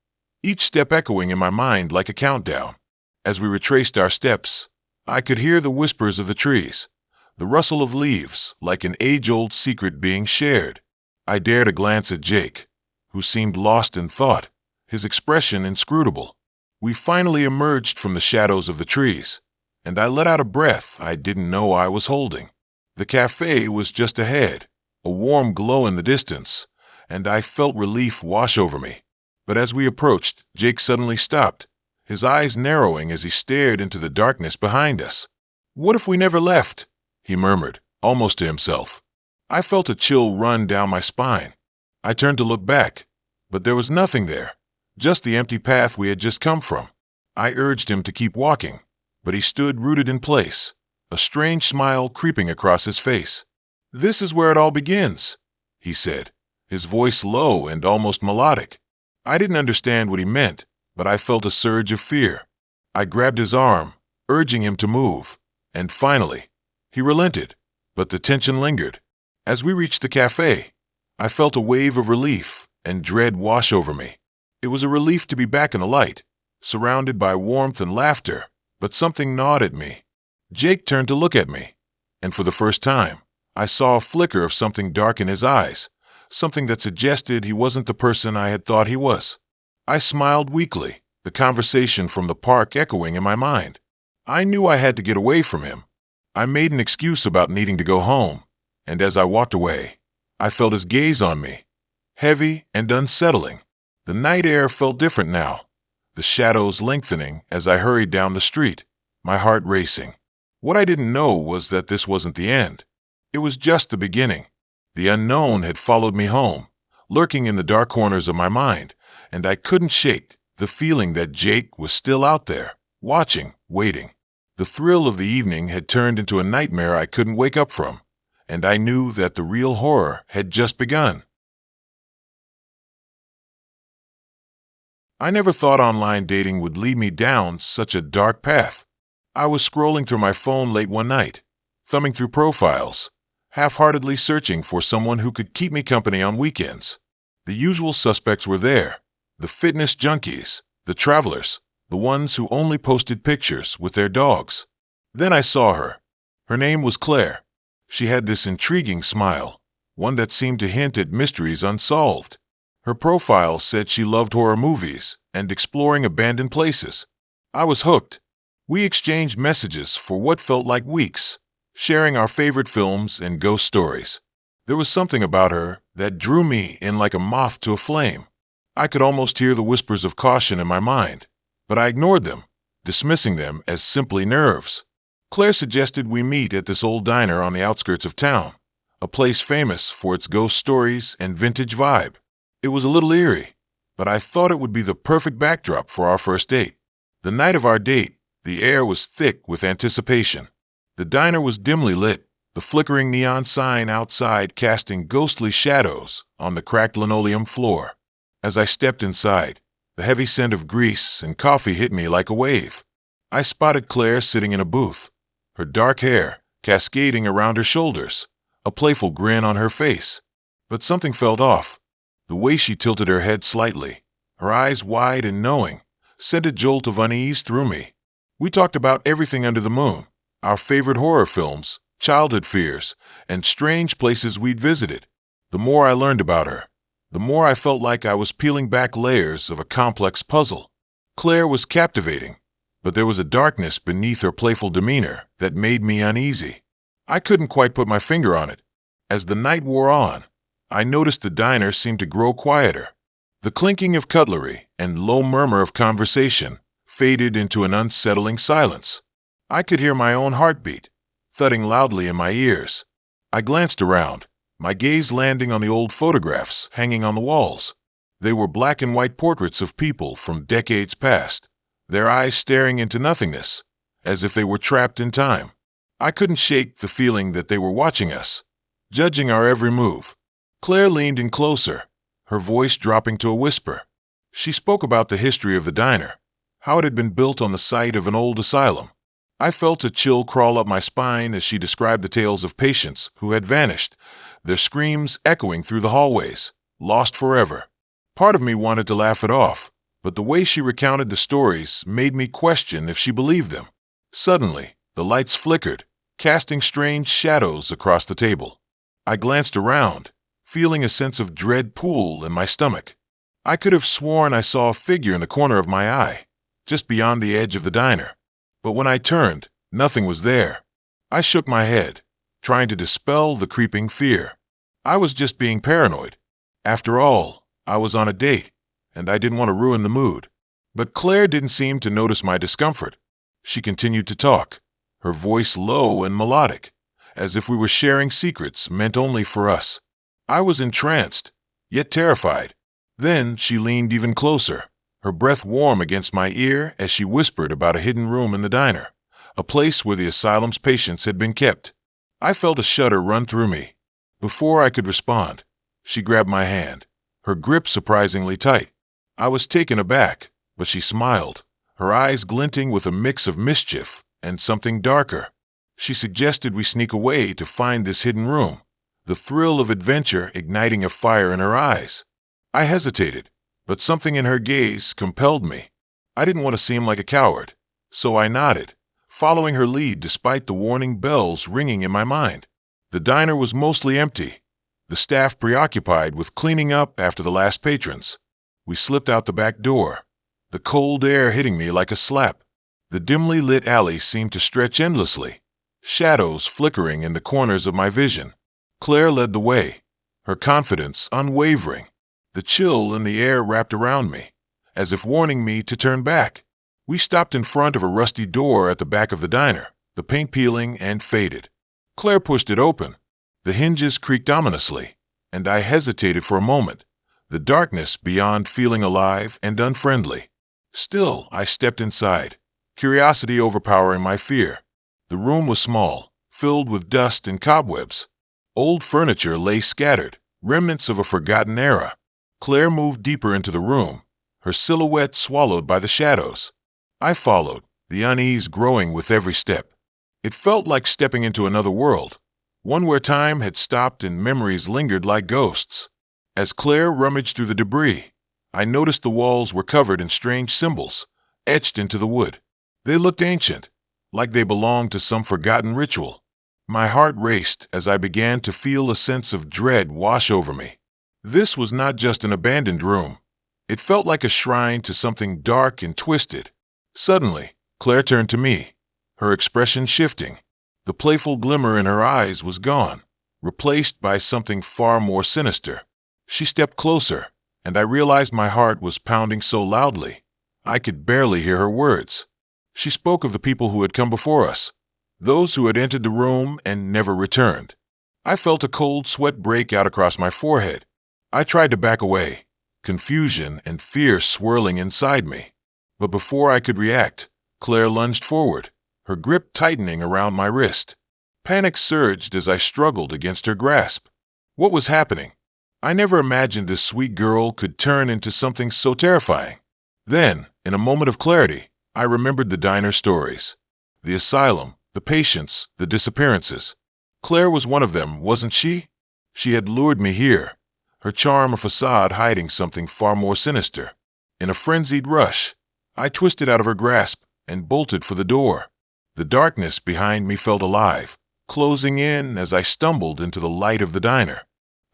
each step echoing in my mind like a countdown. As we retraced our steps, I could hear the whispers of the trees, the rustle of leaves like an age-old secret being shared. I dared a glance at Jake, who seemed lost in thought, his expression inscrutable. We finally emerged from the shadows of the trees, and I let out a breath I didn't know I was holding. The cafe was just ahead, a warm glow in the distance, and I felt relief wash over me. But as we approached, Jake suddenly stopped, his eyes narrowing as he stared into the darkness behind us. "What if we never left?" he murmured, almost to himself. I felt a chill run down my spine. I turned to look back, but there was nothing there, just the empty path we had just come from. I urged him to keep walking, but he stood rooted in place, a strange smile creeping across his face. "This is where it all begins," he said, his voice low and almost melodic. I didn't understand what he meant, but I felt a surge of fear. I grabbed his arm, urging him to move, and finally, he relented, but the tension lingered. As we reached the cafe, I felt a wave of relief and dread wash over me. It was a relief to be back in the light, surrounded by warmth and laughter, but something gnawed at me. Jake turned to look at me, and for the first time, I saw a flicker of something dark in his eyes, something that suggested he wasn't the person I had thought he was. I smiled weakly, the conversation from the park echoing in my mind. I knew I had to get away from him. I made an excuse about needing to go home, and as I walked away, I felt his gaze on me, heavy and unsettling. The night air felt different now, the shadows lengthening as I hurried down the street, my heart racing. What I didn't know was that this wasn't the end. It was just the beginning. The unknown had followed me home, lurking in the dark corners of my mind, and I couldn't shake the feeling that Jake was still out there, watching, waiting. The thrill of the evening had turned into a nightmare I couldn't wake up from, and I knew that the real horror had just begun. I never thought online dating would lead me down such a dark path. I was scrolling through my phone late one night, thumbing through profiles, half-heartedly searching for someone who could keep me company on weekends. The usual suspects were there, the fitness junkies, the travelers, the ones who only posted pictures with their dogs. Then I saw her. Her name was Claire. She had this intriguing smile, one that seemed to hint at mysteries unsolved. Her profile said she loved horror movies and exploring abandoned places. I was hooked. We exchanged messages for what felt like weeks, sharing our favorite films and ghost stories. There was something about her that drew me in like a moth to a flame. I could almost hear the whispers of caution in my mind, but I ignored them, dismissing them as simply nerves. Claire suggested we meet at this old diner on the outskirts of town, a place famous for its ghost stories and vintage vibe. It was a little eerie, but I thought it would be the perfect backdrop for our first date. The night of our date, the air was thick with anticipation. The diner was dimly lit, the flickering neon sign outside casting ghostly shadows on the cracked linoleum floor. As I stepped inside, the heavy scent of grease and coffee hit me like a wave. I spotted Claire sitting in a booth, her dark hair cascading around her shoulders, a playful grin on her face. But something felt off. The way she tilted her head slightly, her eyes wide and knowing, sent a jolt of unease through me. We talked about everything under the moon, our favorite horror films, childhood fears, and strange places we'd visited. The more I learned about her, the more I felt like I was peeling back layers of a complex puzzle. Claire was captivating, but there was a darkness beneath her playful demeanor that made me uneasy. I couldn't quite put my finger on it. As the night wore on, I noticed the diner seemed to grow quieter. The clinking of cutlery and low murmur of conversation faded into an unsettling silence. I could hear my own heartbeat, thudding loudly in my ears. I glanced around, my gaze landing on the old photographs hanging on the walls. They were black and white portraits of people from decades past, their eyes staring into nothingness, as if they were trapped in time. I couldn't shake the feeling that they were watching us, judging our every move. Claire leaned in closer, her voice dropping to a whisper. She spoke about the history of the diner, how it had been built on the site of an old asylum. I felt a chill crawl up my spine as she described the tales of patients who had vanished, their screams echoing through the hallways, lost forever. Part of me wanted to laugh it off, but the way she recounted the stories made me question if she believed them. Suddenly, the lights flickered, casting strange shadows across the table. I glanced around, feeling a sense of dread pool in my stomach. I could have sworn I saw a figure in the corner of my eye, just beyond the edge of the diner. But when I turned, nothing was there. I shook my head, trying to dispel the creeping fear. I was just being paranoid. After all, I was on a date, and I didn't want to ruin the mood. But Claire didn't seem to notice my discomfort. She continued to talk, her voice low and melodic, as if we were sharing secrets meant only for us. I was entranced, yet terrified. Then she leaned even closer, her breath warm against my ear as she whispered about a hidden room in the diner, a place where the asylum's patients had been kept. I felt a shudder run through me. Before I could respond, she grabbed my hand, her grip surprisingly tight. I was taken aback, but she smiled, her eyes glinting with a mix of mischief and something darker. She suggested we sneak away to find this hidden room, the thrill of adventure igniting a fire in her eyes. I hesitated, but something in her gaze compelled me. I didn't want to seem like a coward, so I nodded, following her lead despite the warning bells ringing in my mind. The diner was mostly empty, the staff preoccupied with cleaning up after the last patrons. We slipped out the back door, the cold air hitting me like a slap. The dimly lit alley seemed to stretch endlessly, shadows flickering in the corners of my vision. Claire led the way, her confidence unwavering. The chill in the air wrapped around me, as if warning me to turn back. We stopped in front of a rusty door at the back of the diner, the paint peeling and faded. Claire pushed it open. The hinges creaked ominously, and I hesitated for a moment, the darkness beyond feeling alive and unfriendly. Still, I stepped inside, curiosity overpowering my fear. The room was small, filled with dust and cobwebs. Old furniture lay scattered, remnants of a forgotten era. Claire moved deeper into the room, her silhouette swallowed by the shadows. I followed, the unease growing with every step. It felt like stepping into another world, one where time had stopped and memories lingered like ghosts. As Claire rummaged through the debris, I noticed the walls were covered in strange symbols, etched into the wood. They looked ancient, like they belonged to some forgotten ritual. My heart raced as I began to feel a sense of dread wash over me. This was not just an abandoned room. It felt like a shrine to something dark and twisted. Suddenly, Claire turned to me, her expression shifting. The playful glimmer in her eyes was gone, replaced by something far more sinister. She stepped closer, and I realized my heart was pounding so loudly I could barely hear her words. She spoke of the people who had come before us, those who had entered the room and never returned. I felt a cold sweat break out across my forehead. I tried to back away, confusion and fear swirling inside me. But before I could react, Claire lunged forward, her grip tightening around my wrist. Panic surged as I struggled against her grasp. What was happening? I never imagined this sweet girl could turn into something so terrifying. Then, in a moment of clarity, I remembered the diner stories. The asylum, the patients, the disappearances. Claire was one of them, wasn't she? She had lured me here, her charm a facade hiding something far more sinister. In a frenzied rush, I twisted out of her grasp and bolted for the door. The darkness behind me felt alive, closing in as I stumbled into the light of the diner.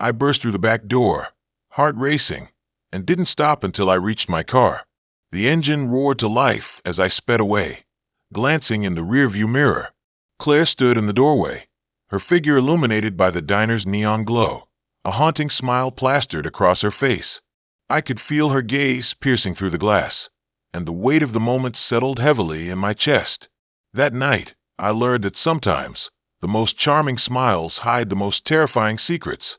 I burst through the back door, heart racing, and didn't stop until I reached my car. The engine roared to life as I sped away. Glancing in the rearview mirror, Claire stood in the doorway, her figure illuminated by the diner's neon glow, a haunting smile plastered across her face. I could feel her gaze piercing through the glass, and the weight of the moment settled heavily in my chest. That night, I learned that sometimes the most charming smiles hide the most terrifying secrets.